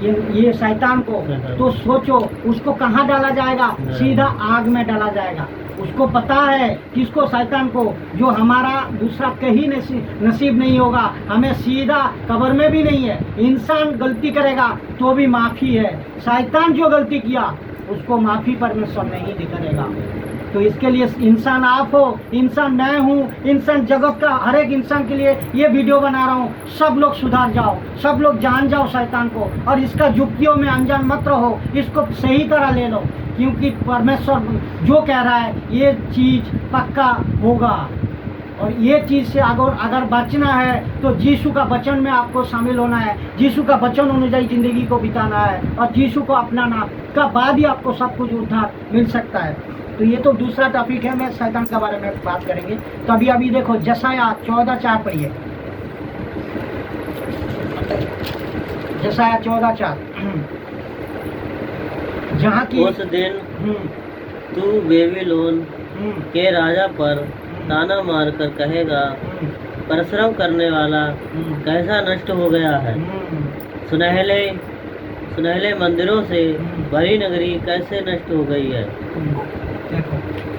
ये शैतान को। तो सोचो, उसको कहाँ डाला जाएगा? सीधा आग में डाला जाएगा। उसको पता है, किसको? शैतान को, जो हमारा दूसरा कहीं नसीब नहीं होगा, हमें सीधा कब्र में भी नहीं है। इंसान गलती करेगा तो भी माफ़ी है, शैतान जो गलती किया उसको माफ़ी परमेश्वर नहीं करेगा। तो इसके लिए इंसान आप हो, इंसान मैं हूँ, इंसान जगत का हर एक इंसान के लिए ये वीडियो बना रहा हूँ। सब लोग सुधार जाओ, सब लोग जान जाओ शैतान को, और इसका युक्तियों में अनजान मत रहो, इसको सही तरह ले लो, क्योंकि परमेश्वर जो कह रहा है ये चीज़ पक्का होगा। और ये चीज़ से अगर बचना है तो यीशु का वचन में आपको शामिल होना है, यीशु का वचन अनुयायी ज़िंदगी को बिताना है, और यीशु को अपनाना का बाद ही आपको सब कुछ उद्धार मिल सकता है। तो ये तो दूसरा टॉपिक है, मैं शैतान के बारे में बात करेंगे। तो अभी देखो जसाया 14:4 पढ़िए। जसाया 14:4। जहाँ की उस दिन हम्म, तू बेबीलोन हम्म, के राजा पर ताना मारकर कहेगा, हम्म, परिश्रम करने वाला हम्म, कैसा नष्ट हो गया है। हम्म, सुनहले सुनहले मंदिरों से भरी नगरी कैसे नष्ट हो गई है। देखो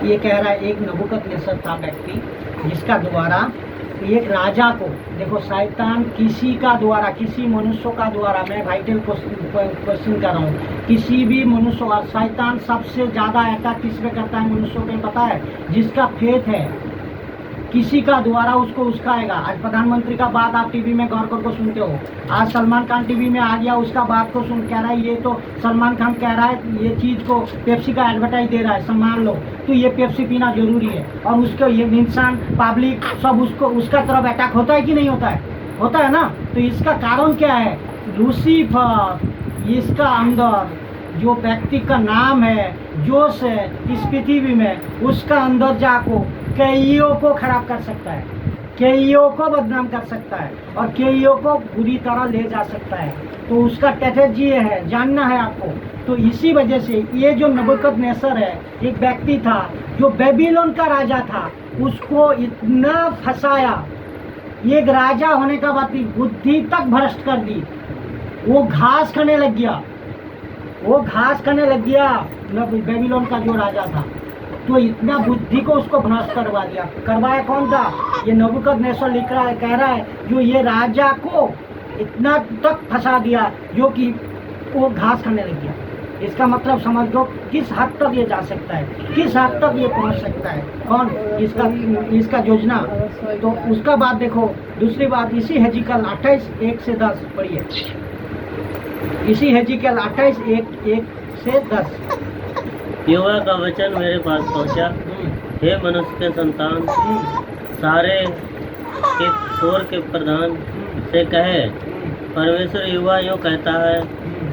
ये कह रहा है, एक नबूकदनेस्सर था व्यक्ति जिसका द्वारा एक राजा को, देखो शैतान किसी का द्वारा, किसी मनुष्य का द्वारा, मैं वाइटल क्वेश्चन कर रहा हूँ, किसी भी मनुष्य, और शैतान सबसे ज्यादा अटैक किस पे करता है मनुष्यों पे पता है? जिसका फेथ है, किसी का द्वारा उसको उस्काएगा। आज प्रधानमंत्री का बात आप टीवी में गौर करके सुनते हो, आज सलमान खान टीवी में आ गया, उसका बात को सुन कह रहा है, ये तो सलमान खान कह रहा है ये चीज़ को पेप्सी का एडवर्टाइज दे रहा है, सम्मान लो, तो ये पेप्सी पीना जरूरी है, और उसको ये इंसान पब्लिक सब उसको उसका तरफ अटैक होता है कि नहीं होता है? होता है ना। तो इसका कारण क्या है? लूसीफर, इसका अंदर जो व्यक्ति का नाम है, जोश है इस पृथ्वी में, उसका अंदर जाको कईयों को खराब कर सकता है, कईयों को बदनाम कर सकता है, और कईयों को बुरी तरह ले जा सकता है। तो उसका स्ट्रेटेजी ये है, जानना है आपको। तो इसी वजह से ये जो नबूकदनेस्सर है, एक व्यक्ति था जो बेबीलोन का राजा था, उसको इतना फंसाया, एक राजा होने का बात, बुद्धि तक भ्रष्ट कर दी, वो घास खाने लग गया, वो घास खाने लग गया बेबीलोन का जो राजा था। तो इतना बुद्धि को उसको भ्रष्ट करवा दिया। करवाया कौन था? ये नबूकदनेस्सर लिख रहा है, कह रहा है जो ये राजा को इतना तक फंसा दिया जो कि वो घास खाने लग गया। इसका मतलब समझ लो किस हद तक ये जा सकता है, किस हद तक ये पहुंच सकता है। कौन? इसका योजना। तो उसका बात देखो, दूसरी बात इसी हेजिकल 28:1 से 10 पढ़िए, इसी हेजिकल 28:1 से 10। यहोवा का वचन मेरे पास पहुंचा, हे मनुष्य के संतान, सारे के शोर के प्रधान से कहे, परमेश्वर यहोवा यूँ कहता है,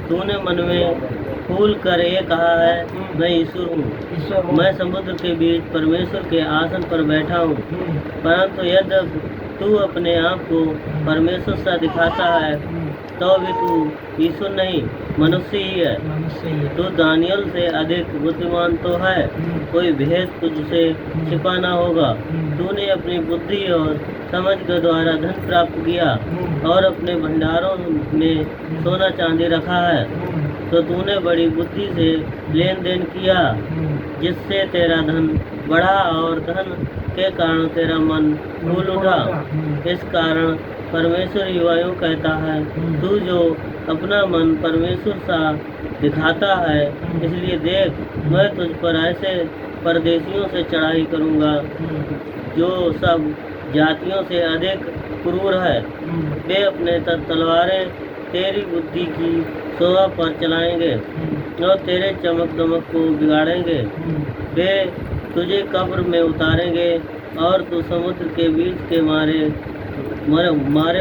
तूने मन में फूल कर ये कहा है, मैं ईश्वर हूँ, मैं समुद्र के बीच परमेश्वर के आसन पर बैठा हूँ। परंतु यद्यपि तू अपने आप को परमेश्वर सा दिखाता है, तो भी तू ईश्वर नहीं, मनुष्य ही है। तू दानियल से अधिक बुद्धिमान तो है, कोई भेद तुझसे छिपा ना होगा। तूने अपनी बुद्धि और समझ के द्वारा धन प्राप्त किया और अपने भंडारों में सोना चांदी रखा है, तो तूने बड़ी बुद्धि से लेन देन किया, जिससे तेरा धन बढ़ा और धन के कारण तेरा मन फूल उठा। इस कारण परमेश्वर यहोवा यूँ कहता है, तू जो अपना मन परमेश्वर सा दिखाता है, इसलिए देख मैं तुझ पर ऐसे परदेशियों से चढ़ाई करूँगा जो सब जातियों से अधिक क्रूर है। वे अपने तलवारें तेरी बुद्धि की शोभा पर चलाएंगे और तेरे चमक दमक को बिगाड़ेंगे। वे तुझे कब्र में उतारेंगे और तू समुद्र के बीच के मारे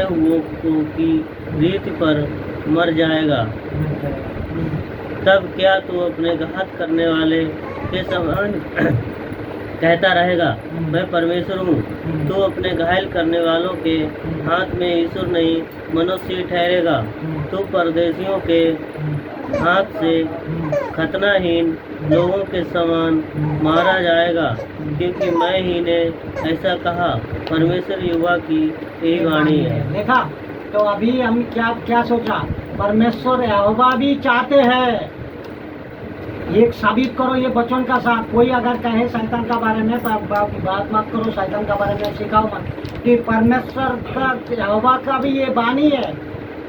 हुओं की रीति पर मर जाएगा। तब क्या तू अपने घात करने वाले के समान कहता रहेगा, मैं परमेश्वर हूँ? तू अपने घायल करने वालों के हाथ में ईश्वर नहीं, मनुष्य ही ठहरेगा। तू परदेशियों के हाथ से खतनाहीन लोगों के समान मारा जाएगा, क्योंकि मैं ही ने ऐसा कहा। परमेश्वर यहोवा की यही वाणी है। देखा? तो अभी हम क्या सोचा? परमेश्वर यहोवा भी चाहते हैं, एक साबित करो ये वचन का साथ। कोई अगर कहे शैतान का बारे में, बात मत करो शैतान का बारे में, सिखाओ मत। कि परमेश्वर का यहोवा का भी ये वाणी है,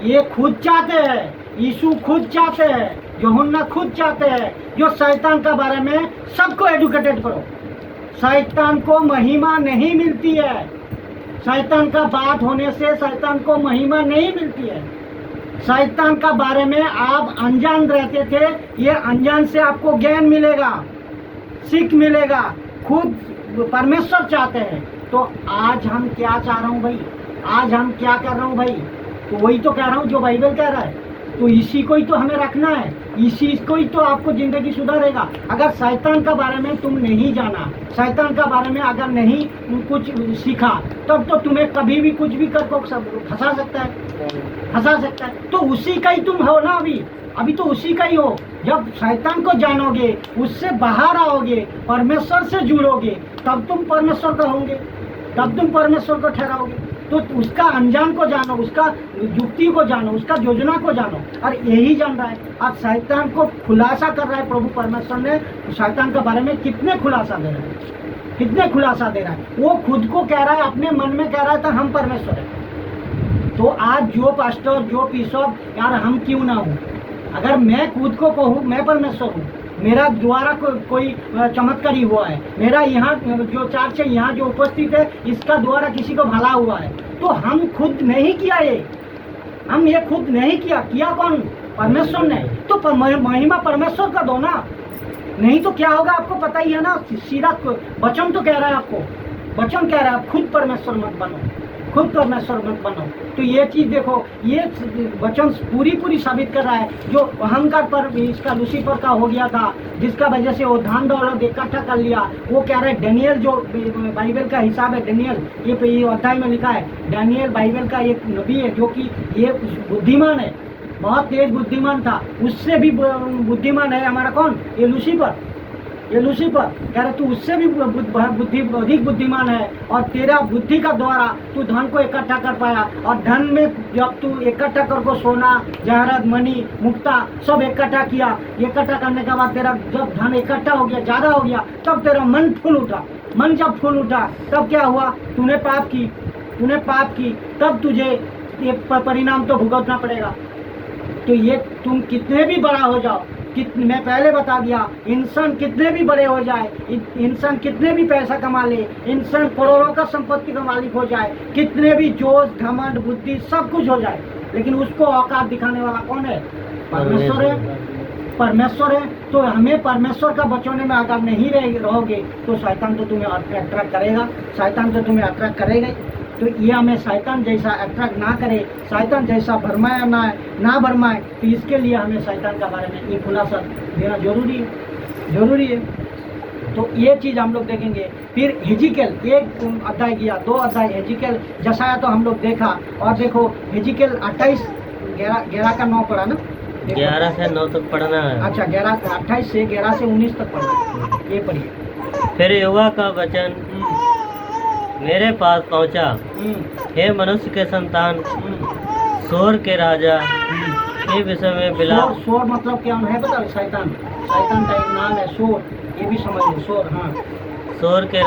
ये खुद चाहते हैं, यीशु खुद चाहते हैं, यूहन्ना खुद चाहते हैं, जो शैतान का बारे में सबको एडुकेटेड करो। शैतान को महिमा नहीं मिलती है, शैतान का बात होने से शैतान को महिमा नहीं मिलती है। शैतान का बारे में आप अनजान रहते थे, ये अनजान से आपको ज्ञान मिलेगा, सीख मिलेगा। खुद परमेश्वर चाहते हैं। तो आज हम क्या चाह रहा हूँ भाई? आज हम क्या कर रहा हूँ भाई? तो वही तो कह रहा हूँ जो बाइबल कह रहा है। तो इसी को ही तो हमें रखना है, इसी को ही तो आपको जिंदगी सुधारेगा। अगर शैतान का बारे में तुम नहीं जाना, शैतान का बारे में अगर नहीं कुछ सीखा, तब तो तुम्हें कभी भी कुछ भी कर फंसा सकता है। फंसा सकता है। तो उसी का ही तुम हो ना, अभी तो उसी का ही हो। जब शैतान को जानोगे, उससे बाहर आओगे, परमेश्वर से जुड़ोगे, तब तुम परमेश्वर का होंगे, तब तुम परमेश्वर को ठहराओगे। तो उसका अनजान को जानो, उसका युक्ति को जानो, उसका योजना को जानो, और यही जान रहा है। अब शैतान को खुलासा कर रहा है प्रभु परमेश्वर ने। शैतान के बारे में कितने खुलासा दे रहा है, कितने खुलासा दे रहा है। वो खुद को कह रहा है, अपने मन में कह रहा था हम परमेश्वर है। तो आज जो पास्टर, जो बिशप, यार हम क्यों ना हूँ, अगर मैं खुद को कहूँ मैं परमेश्वर हूँ, मेरा द्वारा कोई चमत्कारी हुआ है, मेरा यहाँ जो चर्च है, यहाँ जो उपस्थित है, इसका द्वारा किसी को भला हुआ है, तो हम खुद नहीं किया ये, हम ये खुद नहीं किया, किया कौन? परमेश्वर ने। तो महिमा परमेश्वर का दो ना, नहीं तो क्या होगा आपको पता ही है ना। सीधा वचन तो कह रहा है आपको, वचन कह रहा है आप खुद परमेश्वर मत बनो, खुद परमेश्वर मत बनो। तो ये चीज देखो, ये वचन पूरी साबित कर रहा है। जो अहंकार पर इसका लूसीफर का हो गया था, जिसका वजह से वो धन दौलत इकट्ठा कर लिया, वो कह रहा है डेनियल, जो बाइबल का हिसाब है, डेनियल ये अध्याय में लिखा है, डेनियल बाइबल का एक नबी है जो कि ये बुद्धिमान है, बहुत तेज बुद्धिमान था, उससे भी बुद्धिमान है हमारा कौन? ये लूसीफर। ये लूसीफर कह रहे तू उससे भी अधिक बुद्धिमान है, और तेरा बुद्धि का द्वारा तू धन को इकट्ठा कर पाया। और धन में जब तू इकट्ठा कर को सोना, जहरत, मणि, मुक्ता सब इकट्ठा किया, इकट्ठा करने के बाद तेरा जब धन इकट्ठा हो गया, ज़्यादा हो गया, तब तेरा मन फूल उठा। मन जब फूल उठा तब क्या हुआ? तूने पाप की, तब तुझे ये परिणाम तो भुगतना पड़ेगा। तो ये तुम कितने भी बड़ा हो जाओ, मैं पहले बता दिया, इंसान कितने भी बड़े हो जाए, इंसान कितने भी पैसा कमा ले, इंसान करोड़ों का संपत्ति का मालिक हो जाए, कितने भी जोश, घमंड, बुद्धि सब कुछ हो जाए, लेकिन उसको औकात दिखाने वाला कौन है? परमेश्वर है। परमेश्वर है। तो हमें परमेश्वर का बचाने में अगर नहीं रहोगे तो शैतान तो तुम्हें अट्रैक्ट करेगा, शैतान तो तुम्हें अट्रैक्ट करेगा। तो ये हमें शैतान जैसा अट्रैक्ट ना करे, शैतान जैसा भरमाया ना भरमाए। तो इसके लिए हमें शैतान के बारे में ये खुलासा देना जरूरी है। तो ये चीज़ हम लोग देखेंगे। फिर हिजकिय्याह, एक अध्याय किया, 2 अध्याय हिजकिय्याह, जसाया तो हम लोग देखा। और देखो हिजकिय्याह 28 11 का 9 पढ़ा ना, 11 से 9 तक पढ़ना है। अच्छा 28 से 11 से 19 तक पढ़ना, ये पढ़िए। फिर यहोवा का वचन मेरे पास पहुंचा, हे मनुष्य के संतान, सोर के राजा के विषय में बिलाप। सोर मतलब क्या है पता है? शैतान का एक नाम है सोर, ये भी समझ लो। सोर, हाँ, सोर के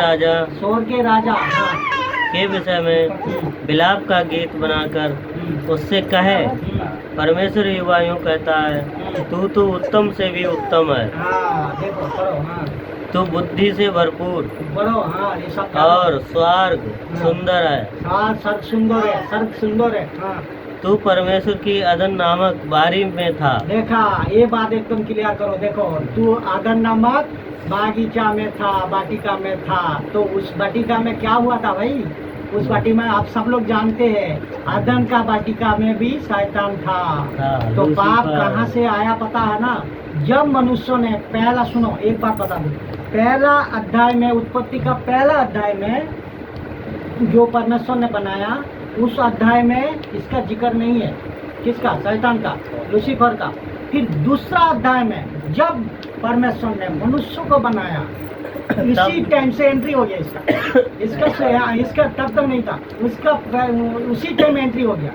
राजा हाँ, के विषय में बिलाप का गीत बनाकर उससे कहे, परमेश्वर युवा यूँ कहता है, तू तो उत्तम से भी उत्तम है। हाँ, देखो पढ़ो, हाँ, तू बुद्धि से भरपूर पढ़ो, हाँ, ये सब और स्वर्ग सुंदर है। हाँ, स्वर्ग सुंदर है, हाँ। तू परमेश्वर की अदन नामक बारी में था। देखा, ये बात एकदम क्लियर करो। देखो, तू अदन नामक बागीचा में था, वाटिका में था। तो उस वाटिका में क्या हुआ था भाई? उस वाटिका में आप सब लोग जानते हैं, अदन का वाटिका में भी शैतान था। तो पाप कहाँ से आया पता है ना? जब मनुष्यों ने पहला, सुनो एक बात बता दूं, पहला अध्याय में, उत्पत्ति का पहला अध्याय में जो परमेश्वर ने बनाया, उस अध्याय में इसका जिक्र नहीं है। किसका? शैतान का, लूसीफर का। फिर दूसरा अध्याय में जब परमेश्वर ने मनुष्य को बनाया, इसी टाइम से एंट्री हो गया इसका तब तक नहीं था, उसका उसी टाइम एंट्री हो गया।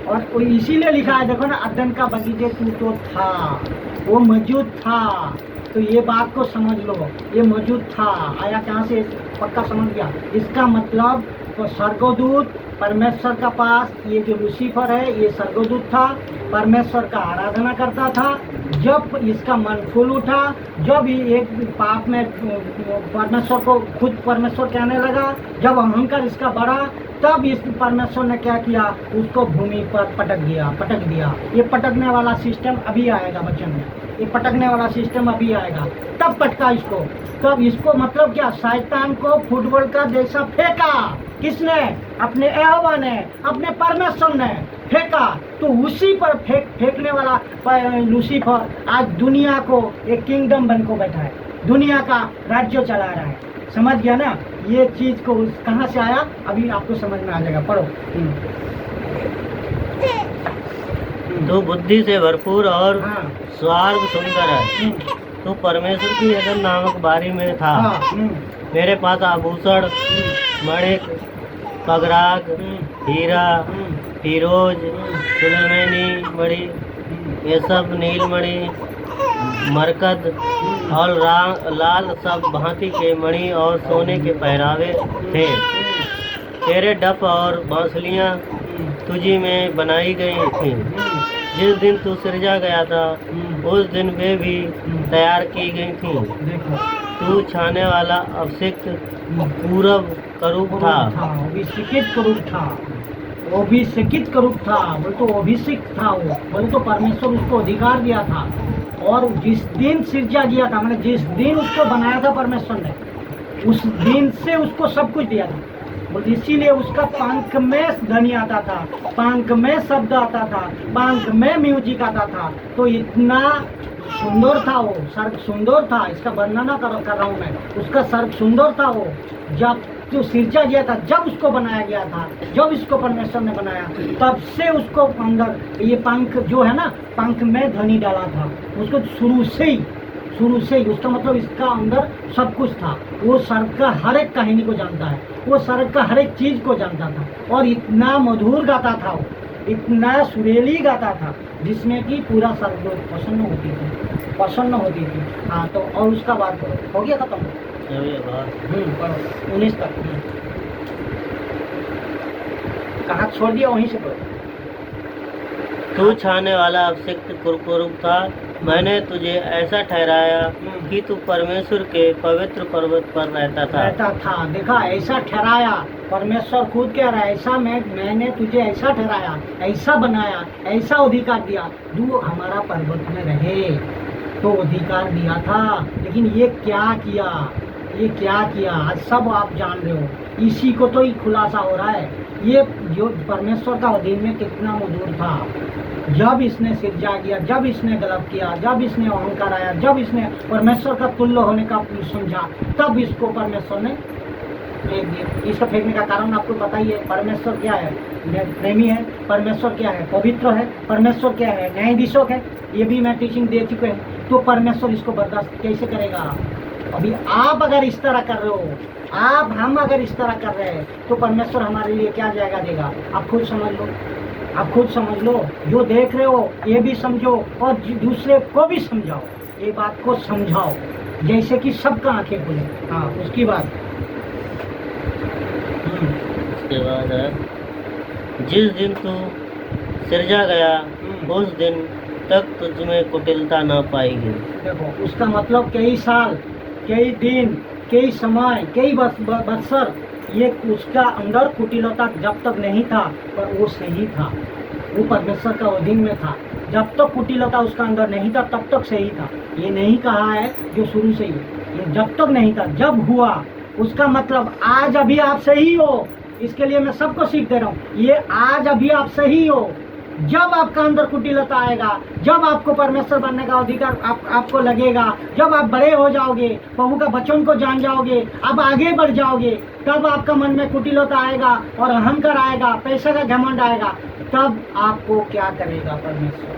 और इसीलिए लिखा है, देखो ना, अदन का बगीचे तू तो था, वो मौजूद था। तो ये बात को समझ लो, ये मौजूद था। आया कहाँ से? पक्का समझ गया। इसका मतलब तो स्वर्गदूत परमेश्वर का पास, ये जो लूसीफर है ये स्वर्गदूत था, परमेश्वर का आराधना करता था। जब इसका मन फूल उठा, जब ये एक पाप में परमेश्वर को खुद परमेश्वर कहने लगा, जब अहंकार इसका बढ़ा, तब इस परमेश्वर ने क्या किया? उसको भूमि पर पटक दिया। ये पटकने वाला सिस्टम अभी आएगा वचन में, ये पटकने वाला सिस्टम अभी आएगा। तब पटका इसको, तब इसको मतलब क्या? शैतान को फुटबॉल का जैसा फेंका। किसने? अपने यहोवा ने, अपने परमेश्वर ने फेंका। तो उसी पर फेंकने वाला लूसीफर आज दुनिया को एक किंगडम बन को बैठा है, दुनिया का राज्य चला रहा है। समझ गया ना? ये चीज को कहाँ से आया अभी आपको समझ में आ जाएगा। पढ़ो। तू बुद्धि से भरपूर और हाँ, स्वर्ग सुंदर है। तू परमेश्वर की अदन नामक बारी में था। हाँ, मेरे पास आभूषण, मणिक, पगराग, हीरा, फिरोज, सुलेमानी मणि, ये सब नीलमणि, मरकत और लाल सब भांति के मणि और सोने के पहरावे थे। तेरे डफ और बांसुलियाँ तुझी में बनाई गई थीं। जिस दिन तू सिरजा गया था उस दिन वे भी तैयार की गई थीं। देखो तू छाने वाला अभिषिक्त पूरब करूप था। अभिषेकित करूप था, अभिषेकित करूप था, बोले तो अभिषेक था वो, बोले तो परमेश्वर उसको अधिकार दिया था। और जिस दिन सिरजा गया था, मैंने जिस दिन उसको बनाया था परमेश्वर ने, उस दिन से उसको सब कुछ दिया था। बोले इसीलिए उसका पंख में ध्वनि आता था, पंख में शब्द आता था, पंख में म्यूजिक आता था। तो इतना सुंदर था वो, सर्ग सुंदर था, इसका वर्णना कर रहा हूँ मैं। उसका सर्ग सुंदर था वो, जब जो सिरजा गया था, जब उसको बनाया गया था, जब इसको परमेश्वर ने बनाया, तब से उसको अंदर ये पंख जो है ना, पंख में ध्वनि डाला था उसको शुरू से ही। उसका मतलब इसका अंदर सब कुछ था। वो सर्ग का हर एक कहानी को जानता है, वो सर्ग का हर एक चीज को जानता था। और इतना मधुर गाता था वो, इतना सुरीली गाता था, जिसमें कि पूरा सर्ग प्रसन्न होती थी। हाँ, तो और उसका बात करो, हो गया खत्म? पढ़ो 19 तक। कहाँ छोड़ दिया, वहीं से पढ़ो। तू छाने वाला अभिषिक्त कुरूप था। मैंने तुझे ऐसा ठहराया कि तू परमेश्वर के पवित्र पर्वत पर रहता था। देखा, ऐसा ठहराया, परमेश्वर खुद कह रहा है, ऐसा मैंने तुझे ऐसा ठहराया, ऐसा बनाया, ऐसा अधिकार दिया, तू हमारा पर्वत में रहे। तो अधिकार दिया था, लेकिन ये क्या किया आज सब आप जान रहे हो। इसी को तो ही खुलासा हो रहा है। ये जो परमेश्वर का अधीन में कितना मधुर था। जब इसने सिरजा किया, जब इसने गलत किया, जब इसने अहंकार आया, जब इसने परमेश्वर का तुल्य होने का समझा, तब इसको परमेश्वर ने फेंक दिया। इसको फेंकने का कारण आपको पता ही है। परमेश्वर क्या है? प्रेमी है। परमेश्वर क्या है? पवित्र है। परमेश्वर क्या है? न्यायाधीशक है। ये भी मैं टीचिंग दे चुके हैं। तो परमेश्वर इसको बर्दाश्त कैसे करेगा? अभी आप अगर इस तरह कर रहे हो, हम अगर इस तरह कर रहे हैं, तो परमेश्वर हमारे लिए क्या जाएगा देगा? आप खुद समझ लो। जो देख रहे हो ये भी समझो और दूसरे को भी समझाओ। ये बात को समझाओ जैसे कि सबका आंखें खुले। हाँ, उसकी बात उसके बाद है, जिस दिन तू सिरजा गया उस दिन तक तुझमें कुटिलता ना पाएगी। देखो, उसका मतलब कई साल, कई दिन, कई समय, कई बत्सर, ये उसका अंदर कुटिलता जब तक नहीं था, पर वो सही था, वो परमेश्वर का अधीन में था। जब तक कुटिलता उसका अंदर नहीं था तब तक सही था। ये नहीं कहा है जो शुरू से ही, ये जब तक नहीं था, जब हुआ, उसका मतलब आज अभी आप सही हो। इसके लिए मैं सबको सीख दे रहा हूँ, ये आज अभी आप सही हो। जब आपका अंदर कुटिलता आएगा, जब आपको परमेश्वर बनने का अधिकार आपको लगेगा, जब आप बड़े हो जाओगे, प्रभु का वचन को जान जाओगे, आप आगे बढ़ जाओगे, तब आपका मन में कुटिलता आएगा और अहंकार आएगा, पैसे का घमंड आएगा, तब आपको क्या करेगा परमेश्वर?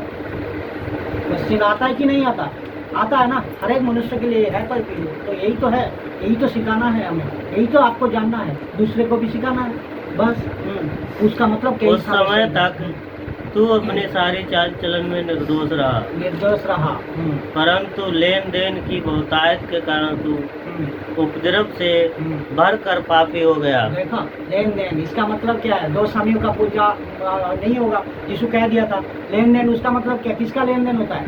क्वेश्चन आता है कि नहीं आता? आता है ना। हर एक मनुष्य के लिए है। पर तो यही तो है, यही तो सिखाना है हमें, यही तो आपको जानना है, दूसरे को भी सिखाना है, बस। उसका मतलब उस समय तक तू अपने सारी चाल चलन में निर्दोष रहा। परंतु लेन देन की बहुतायत के कारण तू उपद्रव से भर कर पापी हो गया। देखा, लेन देन, इसका मतलब क्या है? दो स्वामियों का पूजा नहीं होगा, यीशु कह दिया था। लेन देन, उसका मतलब क्या? किसका लेन देन होता है?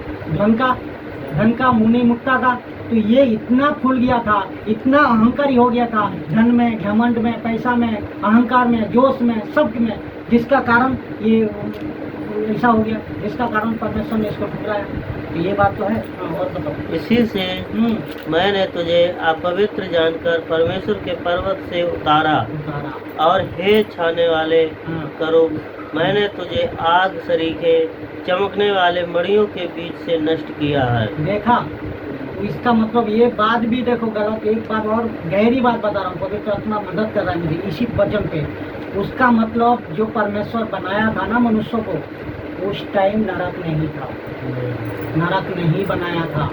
धन का मुंह नहीं मुकता था। तो ये इतना फूल गया था, इतना अहंकारी हो गया था, धन में, घमंड में, पैसा में, अहंकार में, जोश में, सब में, जिसका कारण ये ऐसा हो गया, जिसका कारण परमेश्वर ने इसको ठुकराया। तो ये बात तो है। और बताओ। इसी से मैंने तुझे अपवित्र जानकर परमेश्वर के पर्वत से उतारा। और हे छाने वाले करूब, मैंने तुझे आग सरीखे चमकने वाले मणियों के बीच से नष्ट किया है। देखा, इसका मतलब ये बात भी देखो गलत। एक बात और गहरी बात बता रहा हूँ, पवित्र आत्मा मदद कर रहा है मुझे इसी वचन पे। उसका मतलब जो परमेश्वर बनाया था ना मनुष्य को, उस टाइम नरक नहीं था, नरक नहीं बनाया था।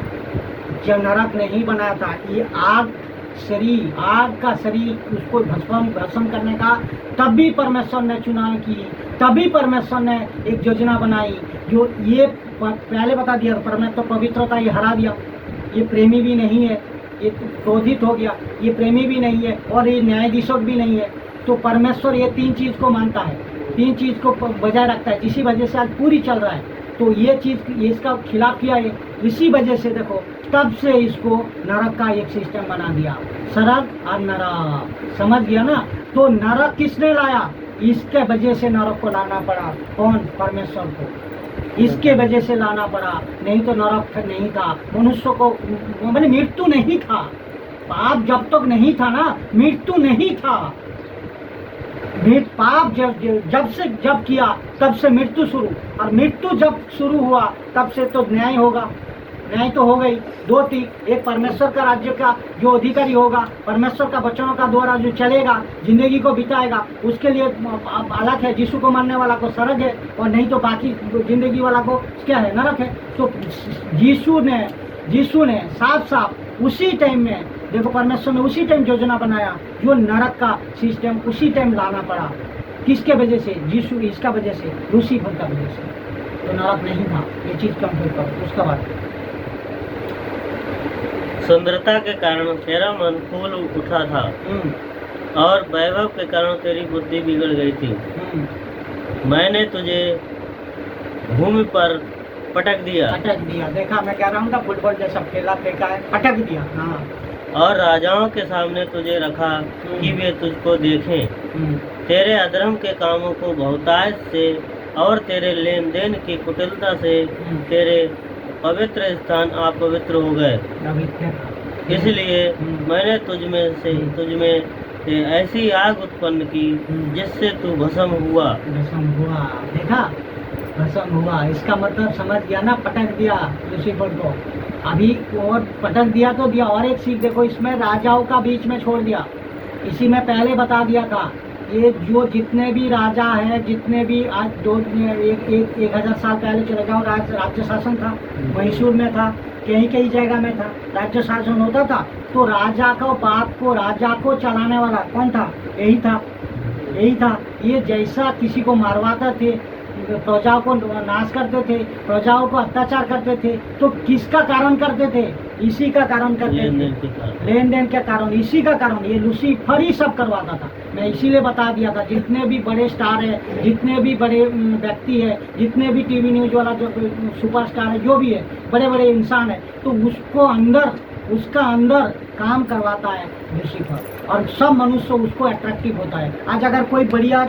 जब नरक नहीं बनाया था, ये आग का शरीर उसको भस्म करने का, तब भी परमेश्वर ने चुनाव की, तभी परमेश्वर ने एक योजना बनाई। जो ये पहले बता दिया, परमेश्वर पवित्रता ये हरा दिया, ये प्रेमी भी नहीं है, ये क्रोधित हो गया, ये प्रेमी भी नहीं है और ये न्यायाधीशक भी नहीं है। तो परमेश्वर ये 3 चीज़ को मानता है, 3 चीज़ को बजाय रखता है, जिसी वजह से आज पूरी चल रहा है। तो ये चीज़ इसका खिलाफ किया है, इसी वजह से देखो तब से इसको नरक का एक सिस्टम बना दिया, स्वर्ग और नरक, समझ गया ना। तो नरक किसने लाया? इसके वजह से नरक को लाना पड़ा, कौन? परमेश्वर को, इसके वजह से लाना पड़ा, नहीं तो नरक नहीं था। मनुष्य को मैंने मृत्यु नहीं था, पाप जब तक नहीं था ना, मृत्यु नहीं था। पाप जब किया तब से मृत्यु शुरू, और मृत्यु जब शुरू हुआ तब से तो न्याय होगा, न्याय तो हो गई। 2-3, एक परमेश्वर का राज्य का जो अधिकारी होगा, परमेश्वर का वचनों का द्वारा जो चलेगा, जिंदगी को बिताएगा, उसके लिए अलग है। यीशु को मानने वाला को स्वर्ग है, और नहीं तो बाकी जिंदगी वाला को क्या है? नरक है। तो यीशु ने साफ उसी टाइम में देखो, परमेश्वर ने उसी टाइम योजना बनाया, जो नरक का सिस्टम उसी टाइम लाना पड़ा। किसके वजह से? यीशु, इसका वजह से, लूसीफर का वजह से। तो नरक नहीं था, ये चीज़ कंप्लीट करो। उसका बाद सुंदरता के कारण तेरा मन फूल उठा था, और वैभव के कारण तेरी बुद्धि बिगड़ गई थी। मैंने तुझे भूमि पर पटक दिया। देखा, मैं कह रहा हूँ ना, फुटबॉल जैसा खेला फेंका है, पटक दिया। हाँ। और राजाओं के सामने तुझे रखा कि वे तुझको देखें। तेरे अधर्म के कामों को बहुतायत से और तेरे लेन देन की कुटिलता से तेरे पवित्र स्थान अपवित्र हो गए। इसलिए मैंने तुझ में से ऐसी आग उत्पन्न की जिससे तू भस्म हुआ। देखा, भस्म हुआ, इसका मतलब समझ गया ना, पटक दिया लूसीफर को। अभी और पटक दिया तो दिया, और एक सीख देखो इसमें, राजाओं का बीच में छोड़ दिया। इसी में पहले बता दिया था, ये जो जितने भी राजा हैं, जितने भी आज 1000 साल पहले चले जाओ, राज्य शासन था, मैसूर में था, कई जगह में था, राज्य शासन होता था। तो राजा को चलाने वाला कौन था? यही था। ये जैसा किसी को मारवाते थे, प्रजाओं को नाश करते थे, प्रजाओं को अत्याचार करते थे, तो किसका कारण करते थे? इसी का कारण करते थे, लेन देन के कारण, इसी का कारण। ये लूसीफर ही सब करवाता था। मैं इसीलिए बता दिया था, जितने भी बड़े स्टार है, जितने भी बड़े व्यक्ति है, जितने भी टीवी न्यूज वाला जो सुपरस्टार है, जो भी है, बड़े बड़े इंसान है, तो उसका अंदर काम करवाता है लूसीफर, और सब मनुष्य उसको अट्रैक्टिव होता है। आज अगर कोई बढ़िया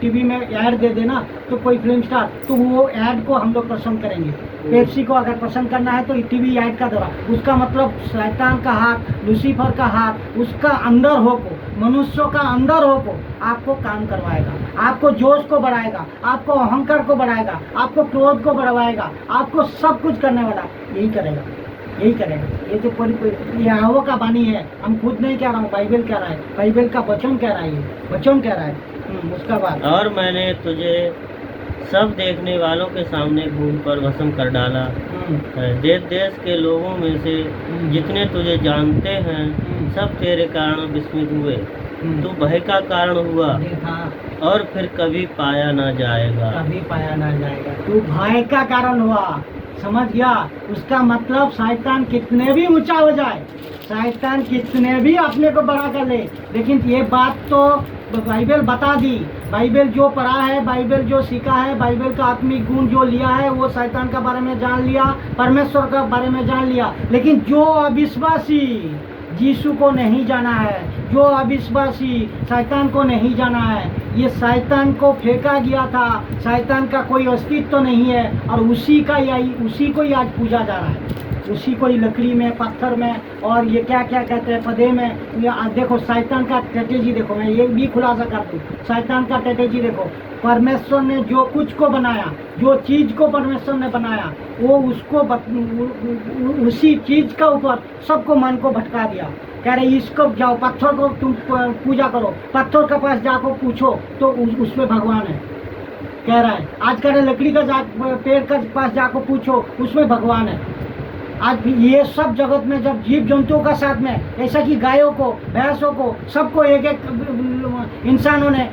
टीवी में ऐड दे देना, तो कोई फिल्म स्टार, तो वो ऐड को हम लोग पसंद करेंगे। पेप्सी को अगर पसंद करना है तो टीवी ऐड का द्वारा, उसका मतलब शैतान का हाथ, लूसीफर का हाथ उसका अंदर हो को, मनुष्यों का अंदर हो को आपको काम करवाएगा, आपको जोश को बढ़ाएगा, आपको अहंकार को बढ़ाएगा, आपको क्रोध को बढ़ाएगा, आपको सब कुछ करने वाला यही करेगा। ये तो कोई यहोवा का वाणी है, हम खुद नहीं कह रहा हूँ, बाइबल कह रहा है, बाइबल का वचन कह रहा है, ये वचन कह रहा है। उसका बाद, और मैंने तुझे सब देखने वालों के सामने भूमि पर भस्म कर डाला। देश देश के लोगों में से जितने तुझे जानते हैं, सब तेरे कारण विस्मित हुए। तू भय का कारण हुआ और फिर कभी पाया ना जाएगा। तू भय का कारण हुआ, समझ गया? उसका मतलब शैतान कितने भी ऊंचा हो जाए, शैतान कितने भी अपने को बड़ा कर ले, लेकिन ये बात तो बाइबल बता दी। बाइबल जो पढ़ा है, बाइबल जो सीखा है, बाइबल का आत्मिक गुण जो लिया है, वो शैतान के बारे में जान लिया, परमेश्वर के बारे में जान लिया। लेकिन जो अविश्वासी यीशु को नहीं जाना है, जो अविश्वासी शैतान को नहीं जाना है, ये शैतान को फेंका गया था, शैतान का कोई अस्तित्व तो नहीं है, और उसी को ही आज पूजा जा रहा है, उसी को ही लकड़ी में, पत्थर में, और ये क्या कहते हैं, पौधे में। देखो शैतान का स्ट्रेटेजी देखो, मैं ये भी खुलासा कर दूँ, शैतान का स्ट्रेटेजी देखो। परमेश्वर ने जो कुछ को बनाया, जो चीज़ को परमेश्वर ने बनाया, वो उसको उसी चीज़ का ऊपर सबको मन को भटका दिया। कह रहे इसको जाओ, पत्थर को तुम पूजा करो, पत्थर के पास जाकर पूछो तो उसमें भगवान है। कह रहा है। आज कह रहे लकड़ी का पेड़ के पास जाकर पूछो, उसमें भगवान है। आज भी ये सब जगत में जब जीव जंतुओं का साथ में, ऐसा कि गायों को, भैंसों को, सबको एक एक इंसानों ने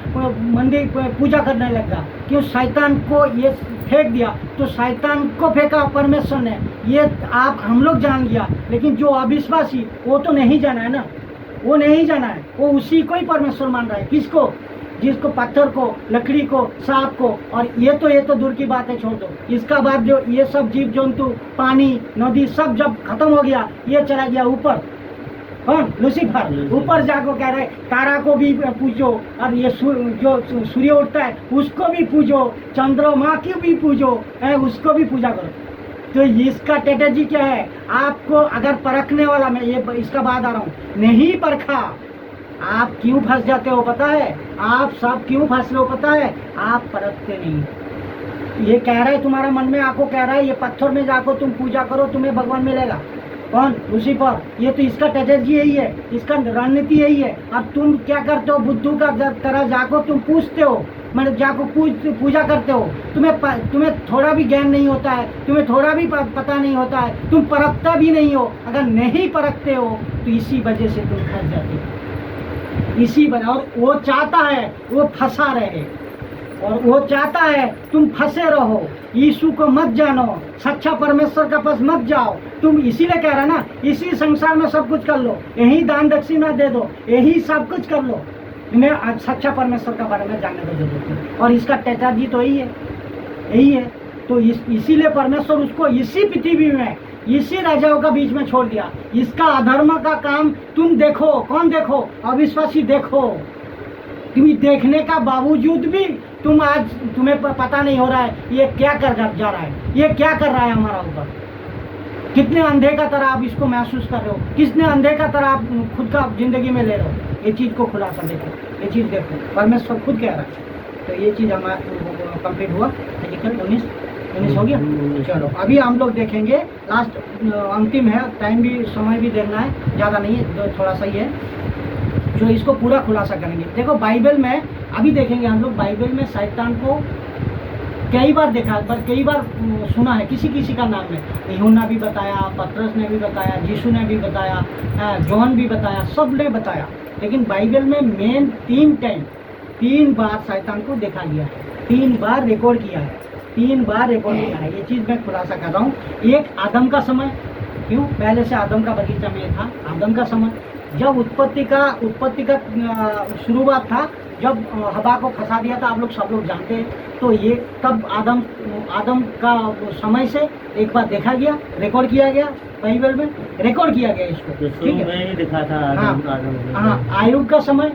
मंदिर पूजा करने लगा। क्यों? शैतान को ये फेंक दिया, तो शैतान को फेंका परमेश्वर ने। ये आप हम लोग जान लिया, लेकिन जो अविश्वासी वो तो नहीं जाना है ना, वो नहीं जाना है। वो उसी को ही परमेश्वर मान रहा है। किसको? जिसको पत्थर को, लकड़ी को, सांप को। और ये तो दूर की बात है, छोड़ दो। इसका बाद जो ये सब जीव जंतु, पानी, नदी सब जब खत्म हो गया, ये चला गया ऊपर। कौन? लूसीफर। ऊपर जाको कह रहे तारा को भी पूजो, और ये जो सूर्य उठता है उसको भी पूजो, चंद्रमा की भी पूजो, उसको भी पूजा करो। तो इसका स्ट्रेटेजी क्या है? आपको अगर परखने वाला, मैं ये इसका बाद आ रहा हूँ, नहीं परखा, आप क्यों फंस जाते हो पता है? आप सब क्यों फंस रहे हो पता है? आप परखते नहीं। ये कह रहा है तुम्हारा मन में आको कह रहा है ये पत्थर में जाको तुम पूजा करो, तुम्हें भगवान मिलेगा। कौन? लूसीफर। ये तो इसका स्ट्रेटेजी यही है, इसका रणनीति यही है। और तुम क्या करते हो? बुद्धू का तरह जाको तुम पूछते हो, मतलब जाको पूजा करते हो। तुम्हें थोड़ा भी ज्ञान नहीं होता है, तुम्हें थोड़ा भी पता नहीं होता है, तुम परखता भी नहीं हो। अगर नहीं परखते हो तो इसी वजह से तुम फंस जाते हो, इसी वजह। और वो चाहता है वो फंसा रहे, और वो चाहता है तुम फंसे रहो। यीशु को मत जानो, सच्चा परमेश्वर का पास मत जाओ। तुम इसीलिए कह रहा ना, इसी संसार में सब कुछ कर लो, यही दान दक्षिणा दे दो, यही सब कुछ कर लो, तुम्हें आज सच्चा परमेश्वर का बारे में जानने को जरूरत है। और इसका स्ट्रेटेजी तो यही है। तो इसीलिए परमेश्वर उसको इसी पृथ्वी में, इसी राजाओं का बीच में छोड़ दिया। इसका अधर्म का काम तुम देखो। कौन देखो? अविश्वासी देखो। तुम देखने का बावजूद भी तुम आज तुम्हें पता नहीं हो रहा है ये क्या कर जा रहा है, ये क्या कर रहा है हमारा ऊपर। कितने अंधे का तरह आप इसको महसूस कर रहे हो, कितने अंधे का तरह आप खुद का जिंदगी में ले रहे हो। ये चीज़ को खुलासा देखो, ये चीज़ देखो, परमेश्वर खुद कह रहा है। तो ये चीज़ हमारा कंप्लीट हुआ। फिजिकल 19 हो गया। चलो अभी हम लोग देखेंगे लास्ट, अंतिम है, टाइम भी, समय भी देखना है, ज़्यादा नहीं है, थोड़ा सा ही है, जो इसको पूरा खुलासा करेंगे। देखो बाइबल में अभी देखेंगे हम लोग, बाइबल में शैतान को कई बार देखा, पर कई बार सुना है, किसी किसी का नाम है। यूहन्ना भी बताया, पतरस ने भी बताया, यीशु ने भी बताया, जॉन भी बताया, सब ने बताया। लेकिन बाइबल में मेन 3 बार शैतान को देखा गया है, 3 बार रिकॉर्ड किया है, 3 बार रिकॉर्ड किया है। ये चीज़ मैं खुलासा कर रहा हूँ। एक आदम का समय, क्यों? पहले से आदम का बगीचा में था। आदम का समय जब उत्पत्ति का शुरुआत था, जब हवा को फंसा दिया था, आप लोग सब लोग जानते हैं। तो ये तब आदम का समय से एक बार देखा गया, रिकॉर्ड किया गया, बाइबल में रिकॉर्ड किया गया इसको। ठीक है, मैं ही दिखा था आदम। हाँ, आयुब का समय,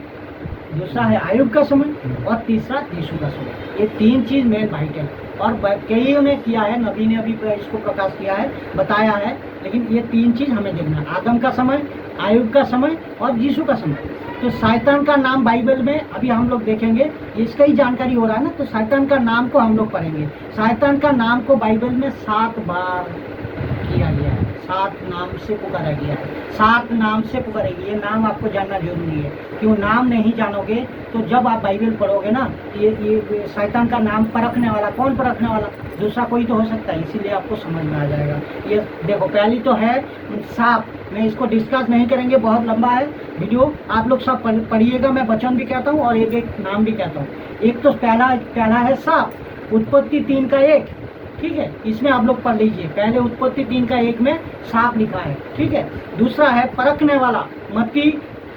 दूसरा है आयुब का समय, और तीसरा यीशु का समय। ये 3 चीज़ मेन वाइट है। और कईयों ने किया है, नबी ने अभी इसको प्रकाश किया है, बताया है। लेकिन ये 3 चीज़ हमें देखना है, आदम का समय, आयुब का समय और यीशु का समय। तो शैतान का नाम बाइबल में अभी हम लोग देखेंगे, इसका ही जानकारी हो रहा है ना। तो शैतान का नाम को हम लोग पढ़ेंगे। शैतान का नाम को बाइबल में 7 बार किया गया है, 7 नाम से पुकारा गया है, 7 नाम से पुकारेगी। ये नाम आपको जानना जरूरी है। क्यों? नाम नहीं जानोगे तो जब आप बाइबल पढ़ोगे ना, ये शैतान का नाम परखने वाला, कौन परखने वाला? दूसरा कोई तो हो सकता है, इसीलिए आपको समझ में आ जाएगा। ये देखो, पहली तो है सांप। मैं इसको डिस्कस नहीं करेंगे, बहुत लंबा है वीडियो, आप लोग सब पढ़िएगा। मैं वचन भी कहता हूँ और एक नाम भी कहता हूँ। एक तो पहला है सांप, उत्पत्ति 3 का 1। ठीक है, इसमें आप लोग पढ़ लीजिए। पहले उत्पत्ति 3 का 1 में सांप लिखा है। ठीक है, दूसरा है परखने वाला, मत्ती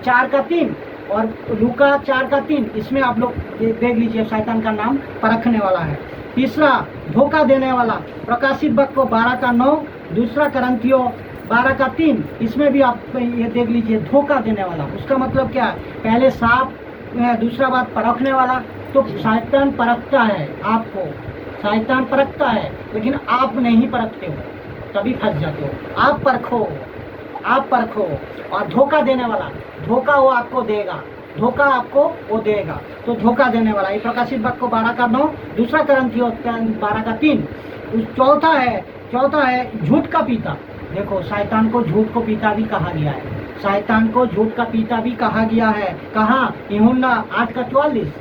4 का 3 और लूका 4 का 3। इसमें आप लोग देख लीजिए, शैतान का नाम परखने वाला है। तीसरा धोखा देने वाला, प्रकाशित वाक्य 12 का 9, दूसरा करंथियों 12 का 3। इसमें भी आप ये देख लीजिए, धोखा देने वाला। उसका मतलब क्या है? पहले सांप, दूसरा बात परखने वाला। तो शैतान परखता है आपको, शैतान परखता है, लेकिन आप नहीं परखते हो, तभी फंस जाते हो। आप परखो। और धोखा देने वाला, धोखा वो आपको देगा, धोखा आपको वो देगा। तो धोखा देने वाला, ये प्रकाशित वाक्य 12 का 9, दूसरा करंथियों 12 का 3। चौथा है झूठ का पिता। देखो, शैतान को झूठ को पिता भी कहा गया है, शैतान को झूठ का पिता भी कहा गया है। कहाँ? यूहन्ना 8 का 44।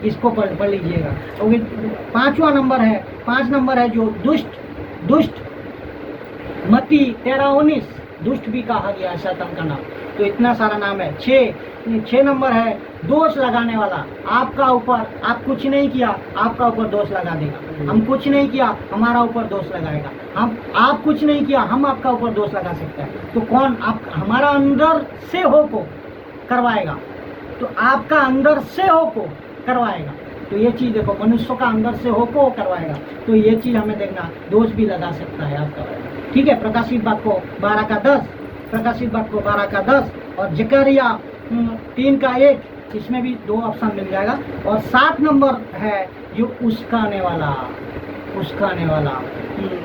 इसको पढ़ लीजिएगा। क्योंकि 5वां नंबर है, 5 नंबर है जो दुष्ट मति 13-19, दुष्ट भी कहा गया है शैतान का नाम। तो इतना सारा नाम है। 6 नंबर है दोष लगाने वाला। आपका ऊपर आप कुछ नहीं किया, आपका ऊपर दोष लगा देगा। हम कुछ नहीं किया, हमारा ऊपर दोष लगाएगा। आप कुछ नहीं किया, हम आपका ऊपर दोष लगा सकते हैं। तो कौन? आप हमारा अंदर से हो को करवाएगा, तो आपका अंदर से हो को करवाएगा। तो ये चीज़ देखो, मनुष्य का अंदर से हो को करवाएगा। तो ये चीज़ हमें देखना, दोष भी लगा सकता है आपका। ठीक है। प्रकाशित वाक्य 12:10, प्रकाशित वाक्य 12:10 और जकरिया 3:1, इसमें भी 2 ऑप्शन मिल जाएगा। और 7 नंबर है जो उस्काने वाला,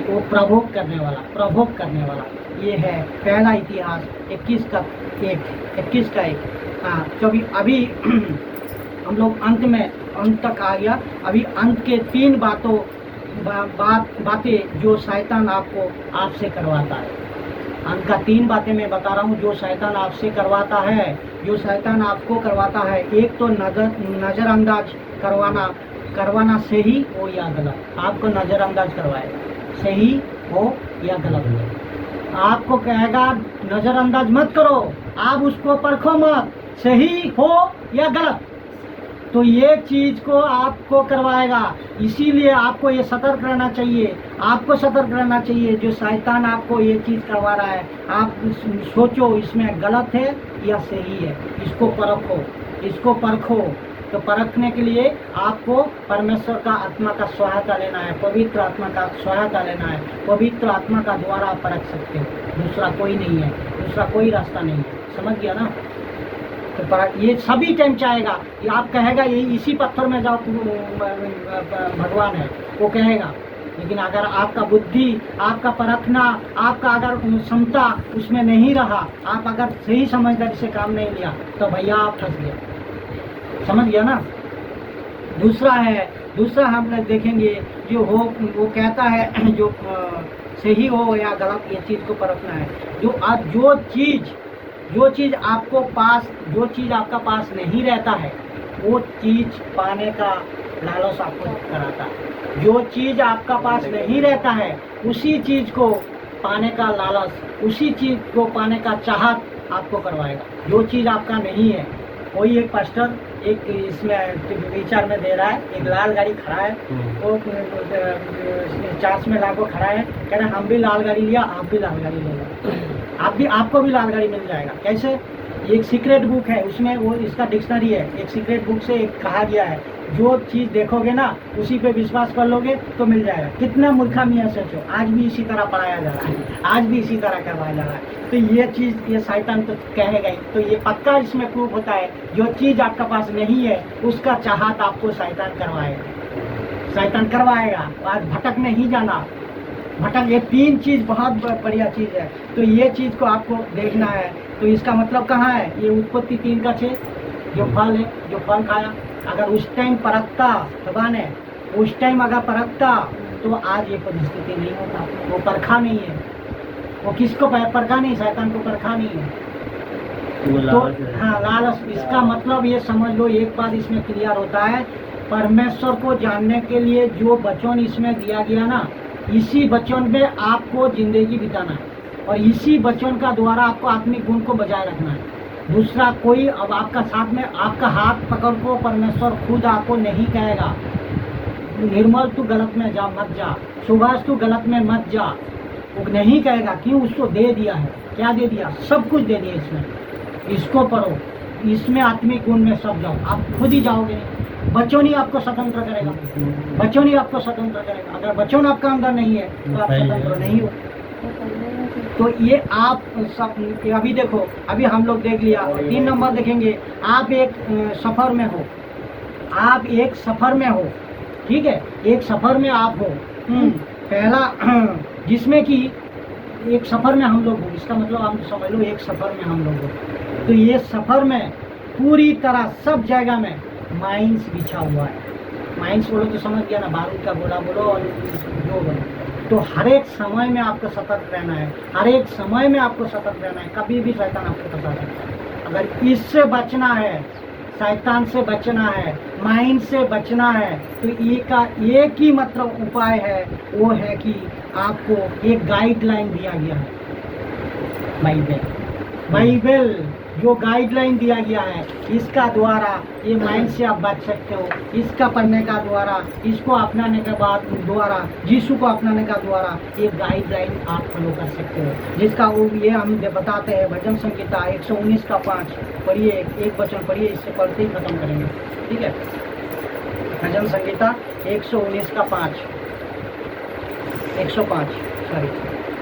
वो प्रभोग करने वाला। ये है पहला इतिहास 21 का 1। हाँ, क्योंकि अभी हम लोग अंत तक आ गया। अभी अंत के 3 बातें जो शैतान आपसे करवाता है। अंत का 3 बातें मैं बता रहा हूँ जो शैतान आपसे करवाता है, जो शैतान आपको करवाता है। एक तो नज़रअंदाज करवाना सही हो या गलत। आपको नज़रअंदाज करवाएगा, सही हो या गलत। आपको कहेगा नज़रअंदाज मत करो, आप उसको परखो मत, सही हो या गलत। तो ये चीज़ को आपको करवाएगा। इसीलिए आपको ये सतर्क रहना चाहिए, जो शैतान आपको ये चीज़ करवा रहा है। आप सोचो इसमें गलत है या सही है, इसको परखो। तो परखने के लिए आपको परमेश्वर का आत्मा का सहायता लेना है, पवित्र आत्मा का सहायता लेना है। पवित्र आत्मा का द्वारा आप परख सकते हो, दूसरा कोई नहीं है, दूसरा कोई रास्ता नहीं है। समझ गया ना? तो ये सभी टाइम चाहेगा, ये आप कहेगा ये इसी पत्थर में जाओ भगवान है, वो कहेगा। लेकिन अगर आपका बुद्धि, आपका परखना, आपका अगर क्षमता उसमें नहीं रहा, आप अगर सही समझदारी से काम नहीं लिया, तो भैया आप फंस गए। समझ गया ना? दूसरा हम लोग देखेंगे जो हो, वो कहता है जो सही हो या गलत, ये चीज़ को परखना है। जो चीज़ आपका पास नहीं रहता है, वो चीज़ पाने का लालच आपको कराता है। जो चीज़ आपका पास नहीं रहता है, उसी चीज़ को पाने का लालच, उसी चीज़ को पाने का चाहत आपको करवाएगा। जो चीज़ आपका नहीं है, कोई एक पास्टर एक इसमें विचार में दे रहा है, एक लाल गाड़ी खड़ा है, वो चार्च में लाखों खड़ा है, कह रहे हम भी लाल गाड़ी लिया, आप भी लाल गाड़ी ले लो, आपको भी लाल गाड़ी मिल जाएगा। कैसे? एक सीक्रेट बुक है, उसमें वो इसका डिक्शनरी है। एक सीक्रेट बुक से एक कहा गया है, जो चीज़ देखोगे ना उसी पे विश्वास कर लोगे तो मिल जाएगा। कितना मूर्खामी है सोचो, आज भी इसी तरह पढ़ाया जा रहा है, आज भी इसी तरह करवाया जा रहा है। तो ये चीज़ ये शैतान तो कहेगा ही। तो ये पक्का इसमें प्रूफ होता है, जो चीज़ आपका पास नहीं है उसका चाहत आपको शैतान करवाएगा। आज भटक नहीं जाना, ये 3 चीज़ बहुत बढ़िया चीज़ है। तो ये चीज़ को आपको देखना है। तो इसका मतलब कहाँ है? ये उत्पत्ति 3:6 जो फल है, जो फल खाया, अगर उस टाइम परखता भगवान है, उस टाइम अगर परखता तो आज ये परिस्थिति नहीं होता। वो परखा नहीं है, वो किसको परखा नहीं? शैतान को परखा नहीं है। तो हाँ, लालच। इसका मतलब ये समझ लो, एक बात इसमें क्लियर होता है, परमेश्वर को जानने के लिए जो वचन इसमें दिया गया ना, इसी वचन में आपको जिंदगी बिताना है, और इसी वचन का द्वारा आपको आत्मिक गुण को बजाय रखना है। दूसरा कोई अब आपका साथ में आपका हाथ पकड़ को परमेश्वर खुद आपको नहीं कहेगा, निर्मल तू गलत में जा मत जा, सुभाष तू गलत में मत जा, वो नहीं कहेगा। क्यों? उसको दे दिया है। क्या दे दिया? सब कुछ दे दिया इसमें। इसको पढ़ो, इसमें आत्मिक गुण में सब जाओ, आप खुद ही जाओगे। बच्चों ही आपको स्वतंत्र करेगा, अगर बच्चों आपका अंदर नहीं है तो आप स्वतंत्र नहीं हो। तो ये आप सब अभी देखो, अभी हम लोग देख लिया। 3 नंबर देखेंगे, आप एक सफ़र में हो, ठीक है, एक सफ़र में आप हो। पहला जिसमें कि एक सफ़र में हम लोग हो, इसका मतलब आप समझ लो एक सफ़र में हम लोग हो। तो ये सफ़र में पूरी तरह सब जगह में माइंस बिछा हुआ है। माइंस बोलो तो समझ गया ना, बारूद का गोला बोलो और जो बोलो। तो हर एक समय में आपको सतर्क रहना है, कभी भी शैतान आपको फंसा सकता है। अगर इससे बचना है, शैतान से बचना है, माइंड से बचना है, तो ये का एक ही मतलब उपाय है, वो है कि आपको एक गाइडलाइन दिया गया है, बाइबल जो गाइडलाइन दिया गया है, इसका द्वारा ये माइंड से आप बच सकते हो। इसका पढ़ने का द्वारा, इसको अपनाने के बाद द्वारा, यीशु को अपनाने का द्वारा ये गाइडलाइन आप फॉलो कर सकते हो, जिसका वो ये हम बताते हैं भजन संहिता 119 का 5 पढ़िए, एक वचन पढ़िए, इससे पढ़ते ही खत्म करेंगे, ठीक है। भजन संहिता 119 का 5, 105 सॉरी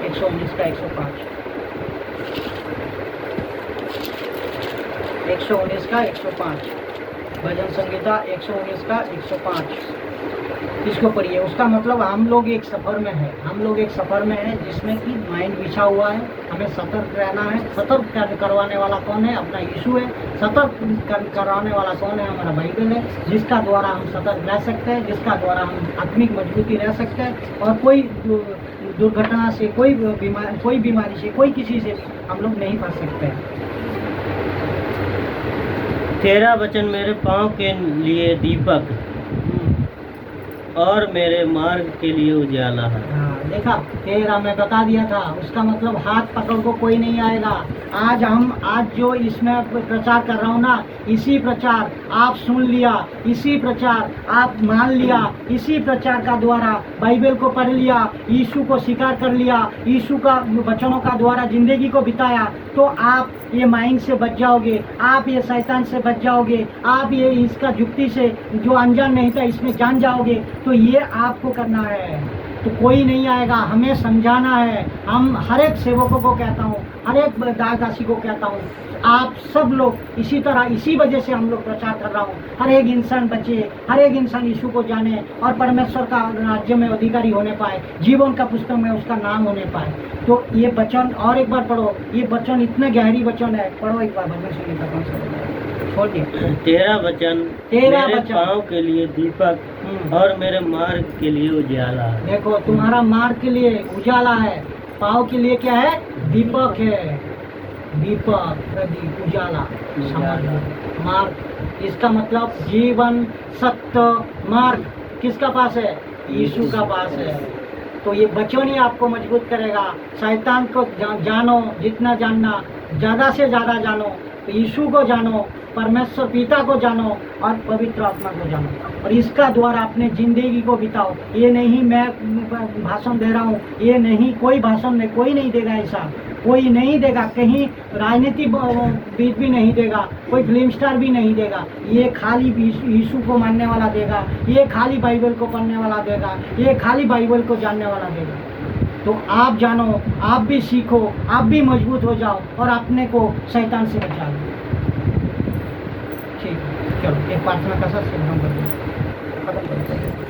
119 का 105, 119 का 105, भजन संहिता 119 का 105, इसको पढ़िए। उसका मतलब हम लोग एक सफ़र में है, हम लोग एक सफ़र में है जिसमें कि माइंड बिछा हुआ है, हमें सतर्क रहना है। सतर्क करवाने वाला कौन है? अपना यीशु है। सतर्क करवाने वाला कौन है? हमारा बाइबल है, जिसका द्वारा हम सतर्क रह सकते हैं, जिसका द्वारा हम आत्मिक मजबूती रह सकते हैं, और कोई दुर्घटना से, कोई बीमारी से, कोई किसी से हम लोग नहीं फंस सकते हैं। तेरा वचन मेरे पाँव के लिए दीपक और मेरे मार्ग के लिए उजाला है। हाँ, देखा, तेरा मैं बता दिया था, उसका मतलब हाथ पकड़ को कोई नहीं आएगा। आज जो इसमें प्रचार कर रहा हूँ ना, इसी प्रचार आप सुन लिया, इसी प्रचार आप मान लिया, इसी प्रचार का द्वारा बाइबल को पढ़ लिया, यीशु को स्वीकार कर लिया, यीशु का वचनों का द्वारा जिंदगी को बिताया, तो आप ये माइंड से बच जाओगे, आप ये शैतान से बच जाओगे, आप ये इसका जुक्ति से जो अनजान नहीं था इसमें जान जाओगे। तो ये आपको करना है, तो कोई नहीं आएगा, हमें समझाना है। हम हर एक सेवकों को कहता हूँ, हर एक दासी को कहता हूँ, आप सब लोग इसी तरह, इसी वजह से हम लोग प्रचार कर रहा हूँ, हर एक इंसान बचे, हर एक इंसान यीशु को जाने और परमेश्वर का राज्य में अधिकारी होने पाए, जीवन का पुस्तक में उसका नाम होने पाए। तो ये वचन और एक बार पढ़ो, ये वचन इतने गहरी वचन है, पढ़ो एक बार भजन संहिता 5 छोड़ दिया। तेरा वचन मेरे पाँव के लिए दीपक और मेरे मार्ग के लिए उजाला है। देखो, तुम्हारा मार्ग के लिए उजाला है, पाँव के लिए क्या है? दीपक है, दीपक, प्रदीप, उजाला, समझ। मार्ग, इसका मतलब जीवन, सत्य, मार्ग किसका पास है? यीशु का पास है। तो ये वचन ही आपको मजबूत करेगा। शैतान को जानो, जितना जानना, ज़्यादा से ज़्यादा जानो, तो यीशु को जानो, परमेश्वर पिता को जानो और पवित्र आत्मा को जानो, और इसका द्वारा अपने ज़िंदगी को बिताओ। ये नहीं मैं भाषण दे रहा हूँ, ये नहीं, कोई भाषण में कोई नहीं देगा, ऐसा कोई नहीं देगा, कहीं राजनीतिक भी नहीं देगा, कोई फिल्म स्टार भी नहीं देगा। ये खाली यीशु को मानने वाला देगा, ये खाली बाइबल को पढ़ने वाला देगा, ये खाली बाइबल को जानने वाला देगा। तो आप जानो, आप भी सीखो, आप भी मजबूत हो जाओ और अपने को शैतान से बचा लो। ठीक, चलो एक प्रार्थना का साथ खत्म करते हैं।